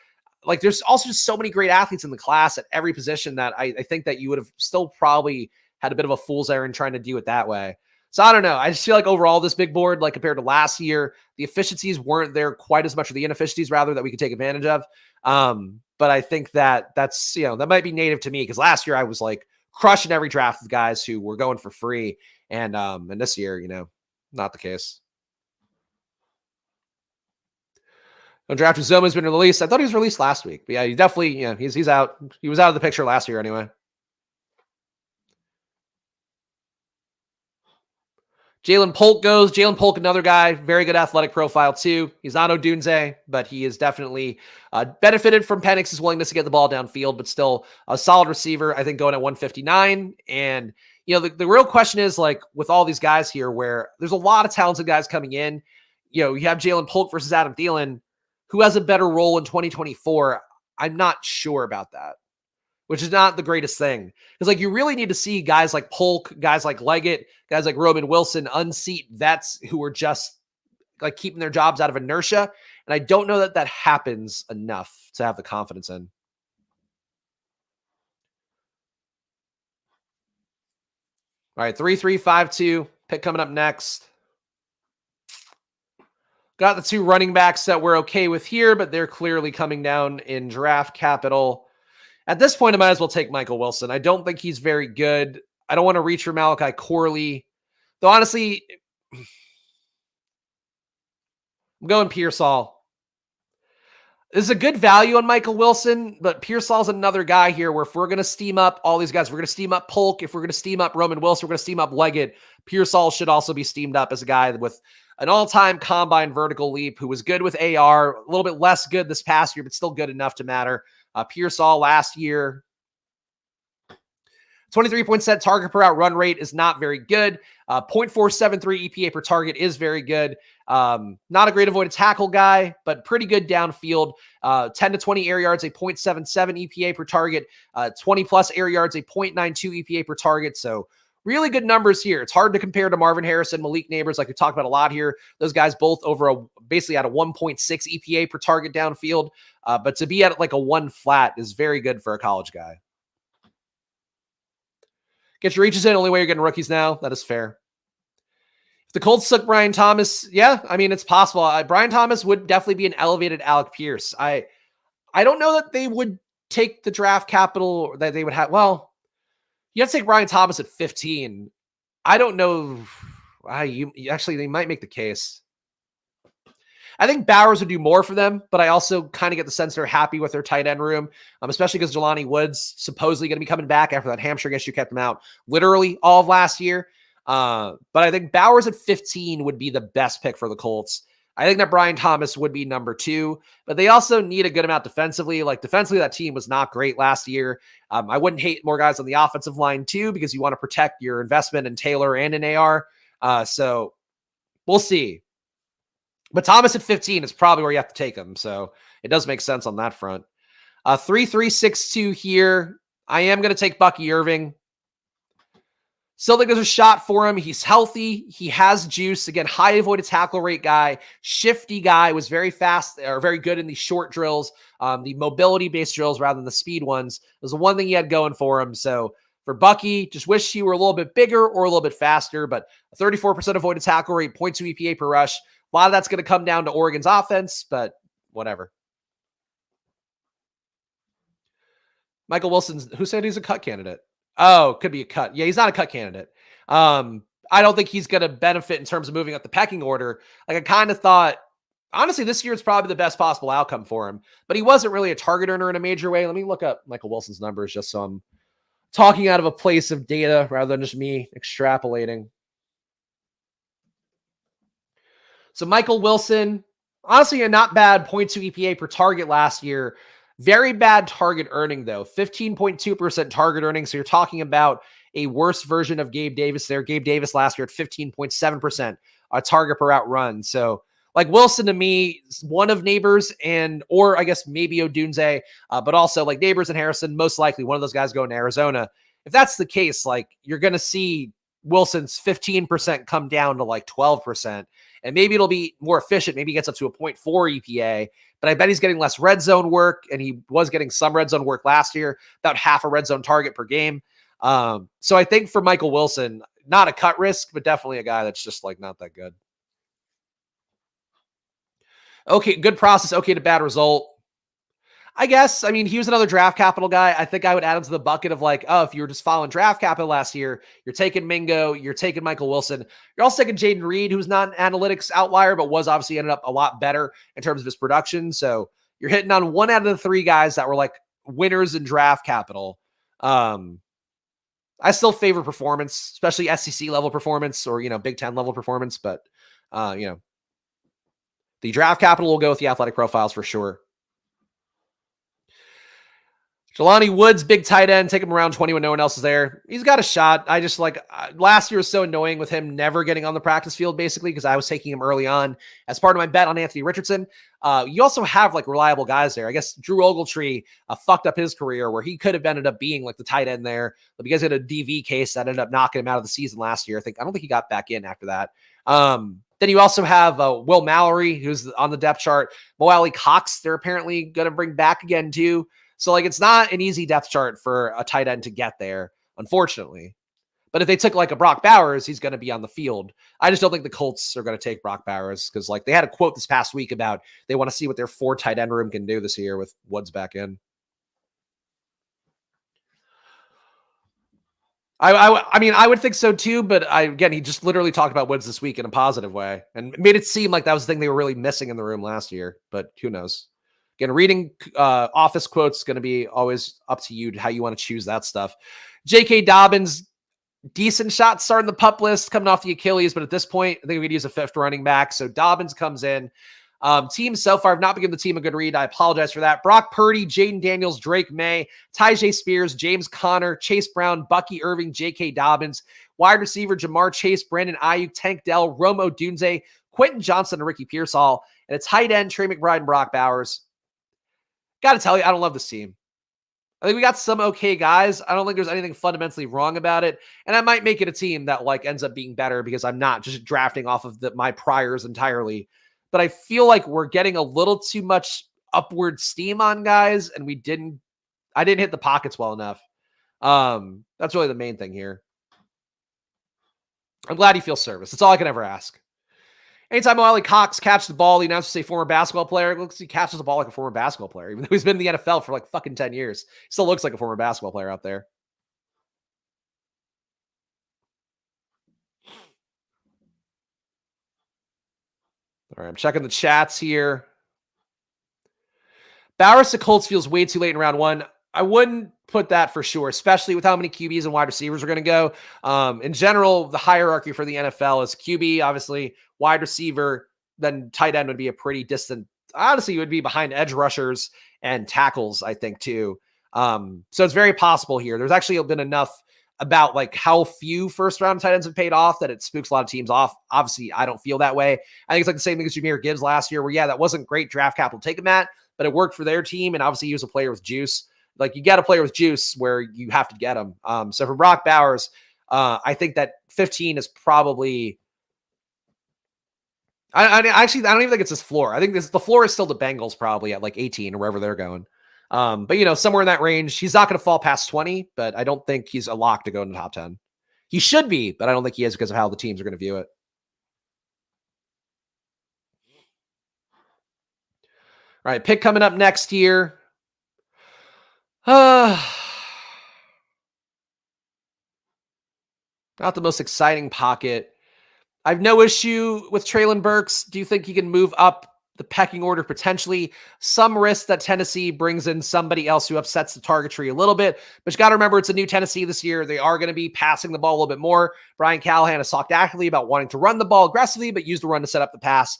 Like there's also just so many great athletes in the class at every position that I think that you would have still probably had a bit of a fool's errand trying to do it that way. So I don't know. I just feel like overall this big board, like compared to last year, the efficiencies weren't there quite as much, or the inefficiencies rather, that we could take advantage of. But I think that's, that might be native to me because last year I was like crushing every draft with guys who were going for free. And this year, not the case. No draft Zoma has been released. I thought he was released last week. But yeah, he definitely, he's out. He was out of the picture last year anyway. Jalen Polk goes. Jalen Polk, another guy, very good athletic profile too. He's not Odunze, but he is definitely benefited from Penix's willingness to get the ball downfield, but still a solid receiver, I think, going at 159. And, the real question is, like, with all these guys here where there's a lot of talented guys coming in, you have Jalen Polk versus Adam Thielen. Who has a better role in 2024? I'm not sure about that, which is not the greatest thing. Because, like, you really need to see guys like Polk, guys like Leggett, guys like Roman Wilson unseat vets who are just, like, keeping their jobs out of inertia. And I don't know that happens enough to have the confidence in. All right, 3-3-5-2. Pick coming up next. Got the two running backs that we're okay with here, but they're clearly coming down in draft capital. At this point, I might as well take Michael Wilson. I don't think he's very good. I don't want to reach for Malachi Corley. Though, honestly, I'm going Pearsall. This is a good value on Michael Wilson, but Pearsall's another guy here where if we're going to steam up all these guys, we're going to steam up Polk. If we're going to steam up Roman Wilson, we're going to steam up Leggett. Pearsall should also be steamed up as a guy with an all-time combine vertical leap who was good with AR, a little bit less good this past year, but still good enough to matter. Pearsall last year, 23% target per out run rate is not very good. 0.473 EPA per target is very good. Not a great avoided tackle guy, but pretty good downfield. 10 to 20 air yards, a 0.77 EPA per target. 20 plus air yards, a 0.92 EPA per target. So really good numbers here. It's hard to compare to Marvin Harrison, Malik Neighbors, like we talked about a lot here. Those guys both basically at a 1.6 EPA per target downfield. But to be at like a 1 flat is very good for a college guy. Get your reaches in. Only way you're getting rookies now. That is fair. The Colts took Brian Thomas. Yeah, I mean, it's possible. Brian Thomas would definitely be an elevated Alec Pierce. I don't know that they would take the draft capital that they would have. Well, you have to take Brian Thomas at 15. I don't know. Actually, they might make the case. I think Bowers would do more for them, but I also kind of get the sense they're happy with their tight end room, especially because Jelani Woods supposedly going to be coming back after that hamstring issue kept him out literally all of last year. But I think Bowers at 15 would be the best pick for the Colts. I think that Brian Thomas would be number 2, but they also need a good amount defensively. Like defensively, that team was not great last year. I wouldn't hate more guys on the offensive line too, because you want to protect your investment in Taylor and in AR. So we'll see. But Thomas at 15 is probably where you have to take him. So it does make sense on that front. 3-3-6-2 here. I am going to take Bucky Irving. Still think there's a shot for him. He's healthy. He has juice. Again, high avoided tackle rate guy, shifty guy, was very fast or very good in the short drills, the mobility-based drills rather than the speed ones. Was the one thing he had going for him. So for Bucky, just wish he were a little bit bigger or a little bit faster, but 34% avoided tackle rate, 0.2 EPA per rush. A lot of that's going to come down to Oregon's offense, but whatever. Michael Wilson's, who said he's a cut candidate? Oh, could be a cut. Yeah, he's not a cut candidate. I don't think he's going to benefit in terms of moving up the pecking order. Like I kind of thought, honestly, this year it's probably the best possible outcome for him, but he wasn't really a target earner in a major way. Let me look up Michael Wilson's numbers just so I'm talking out of a place of data rather than just me extrapolating. So Michael Wilson, honestly, a not bad 0.2 EPA per target last year. Very bad target earning, though. 15.2% target earning. So you're talking about a worse version of Gabe Davis there. Gabe Davis last year at 15.7% target per route run. So like Wilson to me, one of Neighbors or I guess maybe Odunze, but also like Neighbors and Harrison, most likely one of those guys going to Arizona. If that's the case, like you're going to see Wilson's 15% come down to like 12%. And maybe it'll be more efficient. Maybe he gets up to a 0.4 EPA, but I bet he's getting less red zone work. And he was getting some red zone work last year, about half a red zone target per game. So I think for Michael Wilson, not a cut risk, but definitely a guy that's just like not that good. Okay, good process. Okay to bad result. I guess. I mean, he was another draft capital guy. I think I would add him to the bucket of like, oh, if you were just following draft capital last year, you're taking Mingo, you're taking Michael Wilson. You're also taking Jaden Reed, who's not an analytics outlier, but was obviously ended up a lot better in terms of his production. So you're hitting on one out of the 3 guys that were like winners in draft capital. I still favor performance, especially SEC level performance or, Big Ten level performance. But, the draft capital will go with the athletic profiles for sure. Jelani Woods, big tight end, take him around 20 when no one else is there. He's got a shot. I just last year was so annoying with him never getting on the practice field, basically, because I was taking him early on as part of my bet on Anthony Richardson. You also have like reliable guys there. I guess Drew Ogletree fucked up his career where he could have ended up being like the tight end there, but because he had a DV case that ended up knocking him out of the season last year. I don't think he got back in after that. Then you also have Will Mallory, who's on the depth chart. Mo Alley Cox, they're apparently going to bring back again too. So like it's not an easy depth chart for a tight end to get there, unfortunately. But if they took like a Brock Bowers, he's going to be on the field. I just don't think the Colts are going to take Brock Bowers because like they had a quote this past week about they want to see what their 4 tight end room can do this year with Woods back in. I mean, I would think so too, but again, he just literally talked about Woods this week in a positive way and made it seem like that was the thing they were really missing in the room last year, but who knows? Again, reading office quotes is going to be always up to you how you want to choose that stuff. J.K. Dobbins, decent shot starting the pup list, coming off the Achilles, but at this point, I think we could use a 5th running back. So Dobbins comes in. Team so far, I've not given the team a good read. I apologize for that. Brock Purdy, Jaden Daniels, Drake May, Tyjae Spears, James Conner, Chase Brown, Bucky Irving, J.K. Dobbins, wide receiver Jamar Chase, Brandon Ayuk, Tank Dell, Rome Odunze, Quentin Johnson, and Ricky Pearsall, and a tight end Trey McBride and Brock Bowers. Got to tell you, I don't love this team. I think we got some okay guys. I don't think there's anything fundamentally wrong about it. And I might make it a team that like ends up being better because I'm not just drafting off of my priors entirely. But I feel like we're getting a little too much upward steam on guys, and I didn't hit the pockets well enough. That's really the main thing here. I'm glad he feels service. That's all I can ever ask. Anytime Wiley Cox catches the ball, the announcers say former basketball player. It looks like he catches the ball like a former basketball player, even though he's been in the NFL for like fucking 10 years. He still looks like a former basketball player out there. All right, I'm checking the chats here. Bowers to Colts feels way too late in round one. I wouldn't put that for sure, especially with how many QBs and wide receivers are going to go. In general, the hierarchy for the NFL is QB, obviously, wide receiver, then tight end would be a pretty distant. Honestly, it would be behind edge rushers and tackles, I think, too. So it's very possible here. There's actually been enough about like how few first round tight ends have paid off that it spooks a lot of teams off. Obviously, I don't feel that way. I think it's like the same thing as Jahmyr Gibbs last year, where yeah, that wasn't great draft capital to take him at, but it worked for their team. And obviously, he was a player with juice. Like you got a player with juice where you have to get him. So for Brock Bowers, I think that 15 is probably. I don't even think it's his floor. I think the floor is still the Bengals probably at like 18 or wherever they're going. But you know, somewhere in that range, he's not going to fall past 20, but I don't think he's a lock to go in the top 10. He should be, but I don't think he is because of how the teams are going to view it. All right, pick coming up next here. Not the most exciting pocket. I have no issue with Treylon Burks. Do you think he can move up the pecking order potentially? Some risk that Tennessee brings in somebody else who upsets the target tree a little bit, but you got to remember it's a new Tennessee this year. They are going to be passing the ball a little bit more. Brian Callahan has talked actively about wanting to run the ball aggressively, but use the run to set up the pass.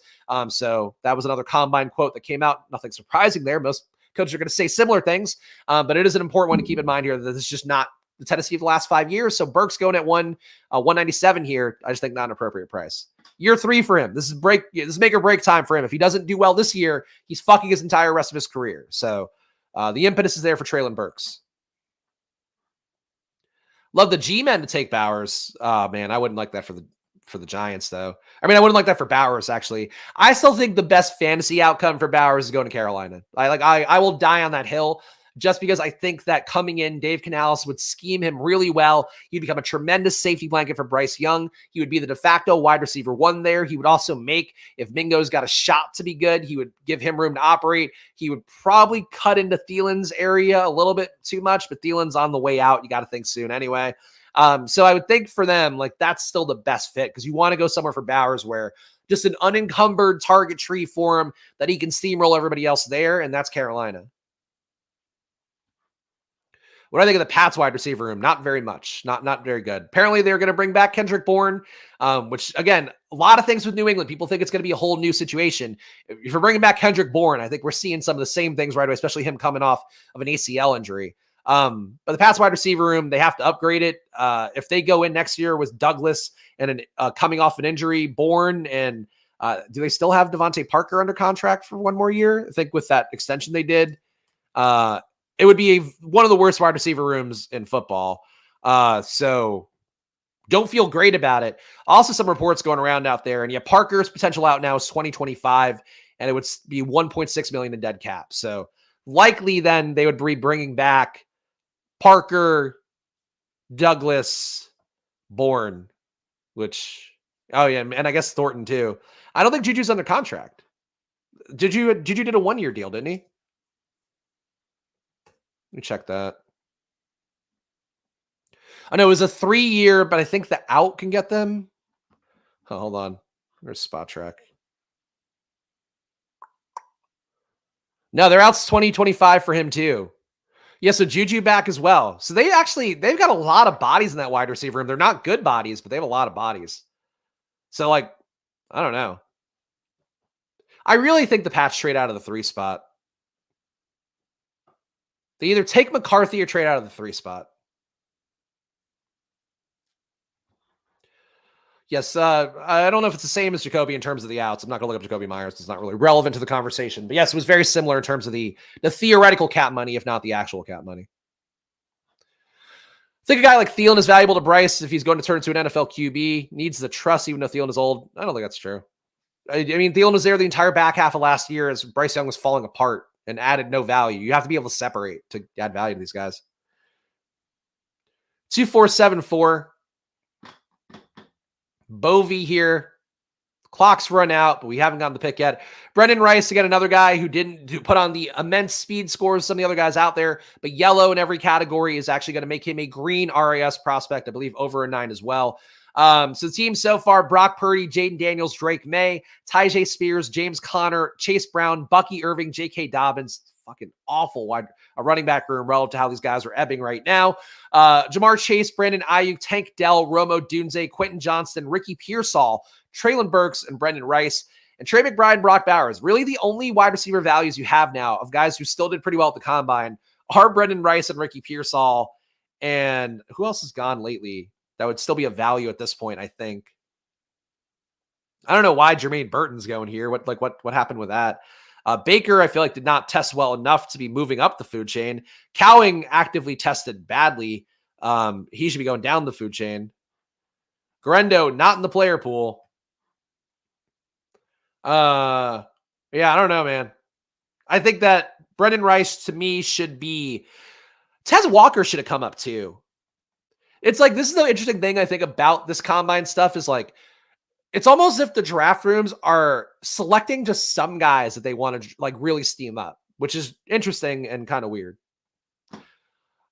So that was another combine quote that came out. Nothing surprising there. Most coaches are going to say similar things, but it is an important one to keep in mind here that this is just not the Tennessee of the last 5 years. So Burks going at 197 here. I just think not an appropriate price. Year 3 for him. This is make or break time for him. If he doesn't do well this year, he's fucking his entire rest of his career. So the impetus is there for Treylon Burks. Love the G-men to take Bowers. Man, I wouldn't like that for the Giants, though. I mean, I wouldn't like that for Bowers, actually. I still think the best fantasy outcome for Bowers is going to Carolina. I will die on that hill. Just because I think that coming in, Dave Canales would scheme him really well. He'd become a tremendous safety blanket for Bryce Young. He would be the de facto wide receiver 1 there. He would also make, if Mingo's got a shot to be good, he would give him room to operate. He would probably cut into Thielen's area a little bit too much, but Thielen's on the way out. You got to think soon anyway. So I would think for them, like that's still the best fit because you want to go somewhere for Bowers where just an unencumbered target tree for him that he can steamroll everybody else there, and that's Carolina. What do I think of the Pats wide receiver room? Not very much. Not very good. Apparently, they're going to bring back Kendrick Bourne, which, again, a lot of things with New England. People think it's going to be a whole new situation. If you're bringing back Kendrick Bourne, I think we're seeing some of the same things right away, especially him coming off of an ACL injury. But the Pats wide receiver room, they have to upgrade it. If they go in next year with Douglas and coming off an injury, Bourne, and do they still have Devontae Parker under contract for one more year? I think with that extension they did, it would be one of the worst wide receiver rooms in football. So don't feel great about it. Also, some reports going around out there, and yeah, Parker's potential out now is 2025, and it would be 1.6 million in dead cap. So likely then they would be bringing back Parker, Douglas, Bourne, which, oh yeah, and I guess Thornton too. I don't think Juju's under contract. Juju did a 1-year deal, didn't he? Let me check that. I know it was a 3-year, but I think the out can get them. Oh, hold on. There's Spot Track. No, their out's 2025 for him too. Yeah, so Juju back as well. So they've got a lot of bodies in that wide receiver room. They're not good bodies, but they have a lot of bodies. So like, I don't know. I really think the Pats trade out of the 3 spot. They either take McCarthy or trade out of the 3 spot. Yes, I don't know if it's the same as Jacoby in terms of the outs. I'm not going to look up Jacoby Myers. It's not really relevant to the conversation. But yes, it was very similar in terms of the theoretical cap money, if not the actual cap money. I think a guy like Thielen is valuable to Bryce if he's going to turn into an NFL QB. Needs the trust, even though Thielen is old. I don't think that's true. I mean, Thielen was there the entire back half of last year as Bryce Young was falling apart and added no value. You have to be able to separate to add value to these guys. 2474. Bovey here. Clock's run out, but we haven't gotten the pick yet. Brendan Rice, again, another guy who didn't put on the immense speed scores some of the other guys out there, but yellow in every category is actually going to make him a green RAS prospect, I believe over a 9 as well. So the team so far, Brock Purdy, Jaden Daniels, Drake May, Tyjae Spears, James Conner, Chase Brown, Bucky Irving, J.K. Dobbins. Fucking awful a running back room relative to how these guys are ebbing right now. Jamar Chase, Brandon Ayuk, Tank Dell, Romo Dunze, Quentin Johnston, Ricky Pearsall, Traylon Burks, and Brendan Rice. And Trey McBride and Brock Bowers. Really the only wide receiver values you have now of guys who still did pretty well at the combine are Brendan Rice and Ricky Pearsall. And who else has gone lately that would still be a value at this point, I think. I don't know why Jermaine Burton's going here. What happened with that? Baker, I feel like, did not test well enough to be moving up the food chain. Cowing actively tested badly. He should be going down the food chain. Garendo, not in the player pool. Yeah, I don't know, man. I think that Brendan Rice, to me, should be... Tez Walker should have come up, too. It's like, this is the interesting thing, I think, about this combine stuff is like, it's almost as if the draft rooms are selecting just some guys that they want to like really steam up, which is interesting and kind of weird.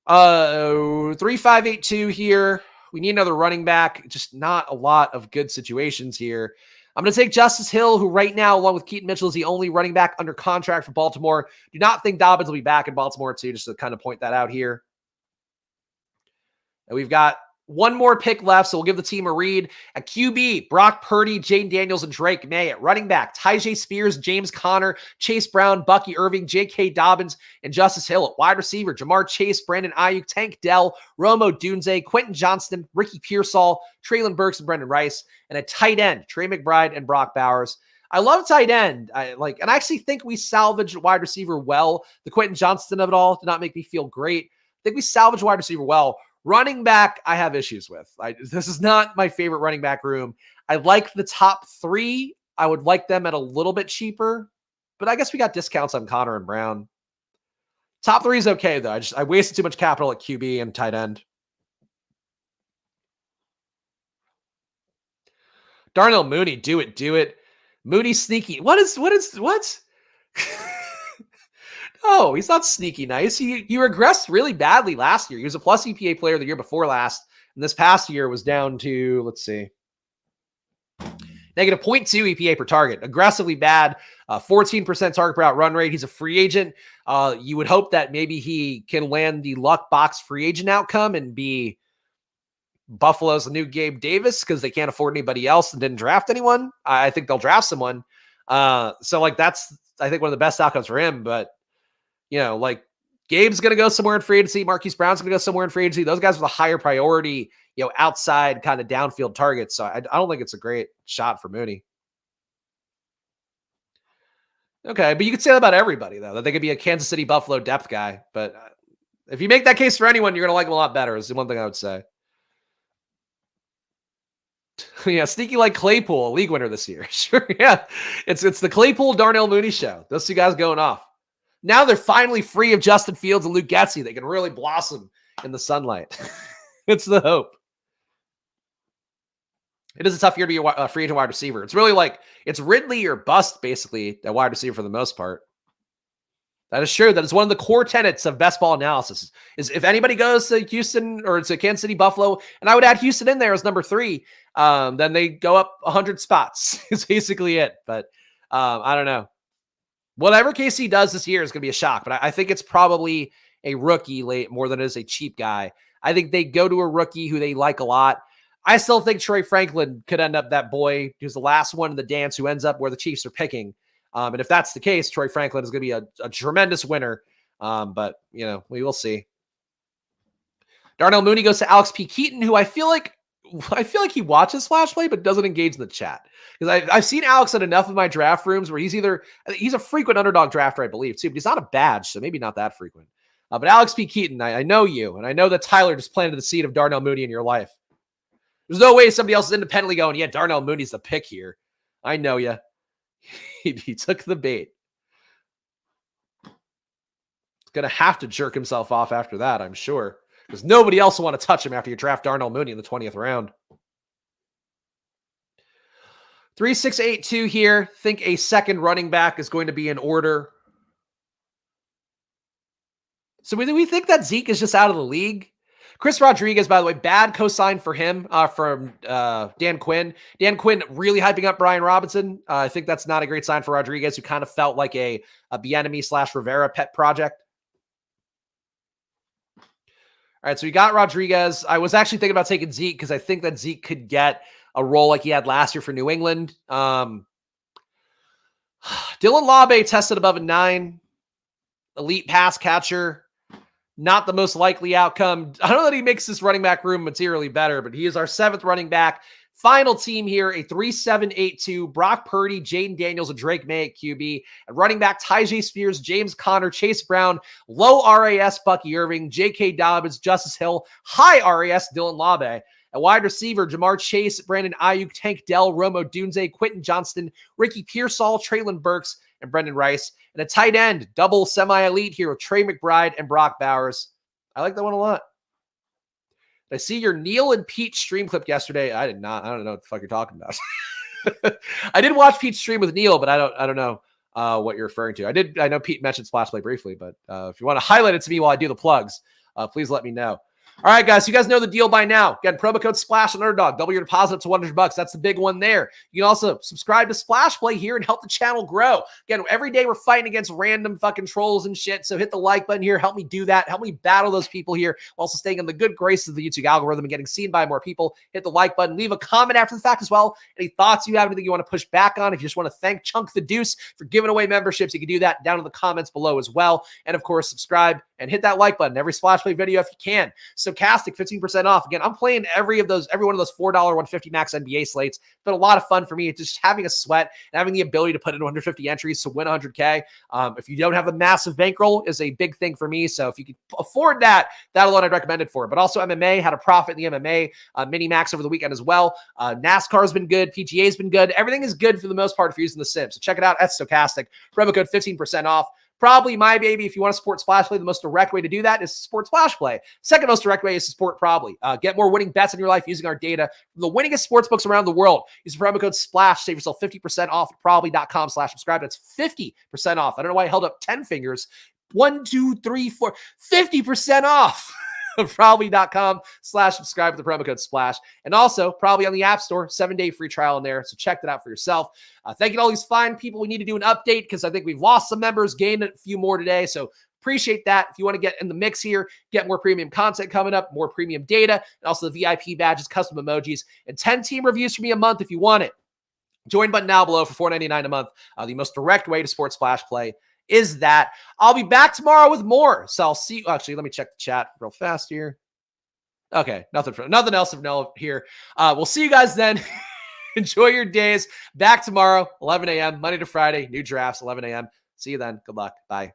3582 here. We need another running back. Just not a lot of good situations here. I'm going to take Justice Hill, who right now, along with Keaton Mitchell, is the only running back under contract for Baltimore. Do not think Dobbins will be back in Baltimore, too, just to kind of point that out here. And we've got one more pick left, so we'll give the team a read. At QB, Brock Purdy, Jaden Daniels, and Drake May. At running back, Tyjae Spears, James Conner, Chase Brown, Bucky Irving, J.K. Dobbins, and Justice Hill. At wide receiver, Jamar Chase, Brandon Ayuk, Tank Dell, Romo Dunze, Quentin Johnston, Ricky Pearsall, Traylon Burks, and Brendan Rice. And at tight end, Trey McBride and Brock Bowers. I love tight end. And I actually think we salvaged wide receiver well. The Quentin Johnston of it all did not make me feel great. I think we salvaged wide receiver well. Running back, I have issues with. This is not my favorite running back room. I like the top 3. I would like them at a little bit cheaper, but I guess we got discounts on Connor and Brown. Top 3 is okay, though. I wasted too much capital at QB and tight end. Darnell Mooney, do it. Mooney sneaky. What? No, he's not sneaky nice. He regressed really badly last year. He was a plus EPA player the year before last. And this past year was down to, let's see, negative 0.2 EPA per target. Aggressively bad. 14% target per out run rate. He's a free agent. You would hope that maybe he can land the luck box free agent outcome and be Buffalo's new Gabe Davis because they can't afford anybody else and didn't draft anyone. I think they'll draft someone. So that's, I think, one of the best outcomes for him. But Gabe's going to go somewhere in free agency. Marquise Brown's going to go somewhere in free agency. Those guys with a higher priority, outside kind of downfield targets. So I don't think it's a great shot for Mooney. Okay, but you could say that about everybody, though, that they could be a Kansas City Buffalo depth guy. But if you make that case for anyone, you're going to like them a lot better is the one thing I would say. Yeah, sneaky like Claypool, a league winner this year. Sure, yeah. It's the Claypool Darnell Mooney show. Those two guys going off. Now they're finally free of Justin Fields and Luke Getsy. They can really blossom in the sunlight. It's the hope. It is a tough year to be a free agent wide receiver. It's really it's Ridley or bust, basically, at wide receiver for the most part. That is true. That is one of the core tenets of best ball analysis is if anybody goes to Houston or to Kansas City, Buffalo, and I would add Houston in there as number 3, then they go up 100 spots. It's basically it. But I don't know. Whatever KC does this year is going to be a shock, but I think it's probably a rookie late more than it is a cheap guy. I think they go to a rookie who they like a lot. I still think Troy Franklin could end up that boy who's the last one in the dance who ends up where the Chiefs are picking. And if that's the case, Troy Franklin is going to be a tremendous winner. But, we will see. Darnell Mooney goes to Alex P. Keaton, who I feel like he watches Flash Play, but doesn't engage in the chat. Because I've seen Alex in enough of my draft rooms where he's a frequent underdog drafter, I believe, too, but he's not a badge, so maybe not that frequent. But Alex P. Keaton, I know you, and I know that Tyler just planted the seed of Darnell Mooney in your life. There's no way somebody else is independently going, yeah, Darnell Mooney's the pick here. I know you. He took the bait. He's going to have to jerk himself off after that, I'm sure. Because nobody else will want to touch him after you draft Darnell Mooney in the 20th round. 3682 here. Think a second running back is going to be in order. So we think that Zeke is just out of the league. Chris Rodriguez, by the way, bad cosign for him from Dan Quinn. Dan Quinn really hyping up Brian Robinson. I think that's not a great sign for Rodriguez, who kind of felt like a Bieniemy / Rivera pet project. All right, so we got Rodriguez. I was actually thinking about taking Zeke because I think that Zeke could get a role like he had last year for New England. Dylan Labe tested above a 9. Elite pass catcher. Not the most likely outcome. I don't know that he makes this running back room materially better, but he is our 7th running back. Final team here, a 3-7-8-2. Brock Purdy, Jaden Daniels, and Drake May at QB. At running back, Tyjae Spears, James Conner, Chase Brown, low RAS, Bucky Irving, J.K. Dobbins, Justice Hill, high RAS, Dylan Labe. At wide receiver, Jamar Chase, Brandon Ayuk, Tank Dell, Romo Dunze, Quentin Johnston, Ricky Pearsall, Traylon Burks, and Brendan Rice. And a tight end, double semi-elite here with Trey McBride and Brock Bowers. I like that one a lot. I see your Neil and Pete stream clip yesterday. I did not. I don't know what the fuck you're talking about. I did watch Pete's stream with Neil, but I don't know what you're referring to. I know Pete mentioned Splash Play briefly, but if you want to highlight it to me while I do the plugs, please let me know. All right, guys, you guys know the deal by now. Again, promo code SPLASH on Underdog. Double your deposit up to $100. That's the big one there. You can also subscribe to Splash Play here and help the channel grow. Again, every day we're fighting against random fucking trolls and shit, so hit the like button here. Help me do that. Help me battle those people here while also staying in the good graces of the YouTube algorithm and getting seen by more people. Hit the like button. Leave a comment after the fact as well. Any thoughts you have, anything you want to push back on. If you just want to thank Chunk the Deuce for giving away memberships, you can do that down in the comments below as well. And, of course, subscribe and hit that like button. Every Splash Play video if you can. Stochastic, 15% off. Again, I'm playing every one of those $4 150 max NBA slates. It's been a lot of fun for me. It's just having a sweat and having the ability to put in 150 entries to win 100K. If you don't have a massive bankroll, is a big thing for me. So if you can afford that alone I'd recommend it for. But also MMA, had a profit in the MMA mini max over the weekend as well. NASCAR has been good. PGA has been good. Everything is good for the most part if you're using the sim. So check it out at Stochastic. Promo code 15% off. Probably my baby. If you want to support Splash Play, the most direct way to do that is to support Splash Play. Second most direct way is to support Probably. Get more winning bets in your life using our data from the winningest sportsbooks around the world. Use the promo code SPLASH. Save yourself 50% off at probably.com/subscribe. That's 50% off. I don't know why I held up 10 fingers. 1, 2, 3, 4, 50% off. Probably.com/subscribe with the promo code SPLASH. And also, probably on the App Store, 7-day free trial in there. So check that out for yourself. Thank you to all these fine people. We need to do an update because I think we've lost some members, gained a few more today. So appreciate that. If you want to get in the mix here, get more premium content coming up, more premium data, and also the VIP badges, custom emojis, and 10 team reviews from me a month if you want it. Join button now below for $4.99 a month. The most direct way to support Splash Play is that. I'll be back tomorrow with more. So I'll see you. Actually, let me check the chat real fast here. Okay, nothing else of note here. We'll see you guys then. Enjoy your days. Back tomorrow, 11 a.m., Monday to Friday. New drafts, 11 a.m. See you then. Good luck. Bye.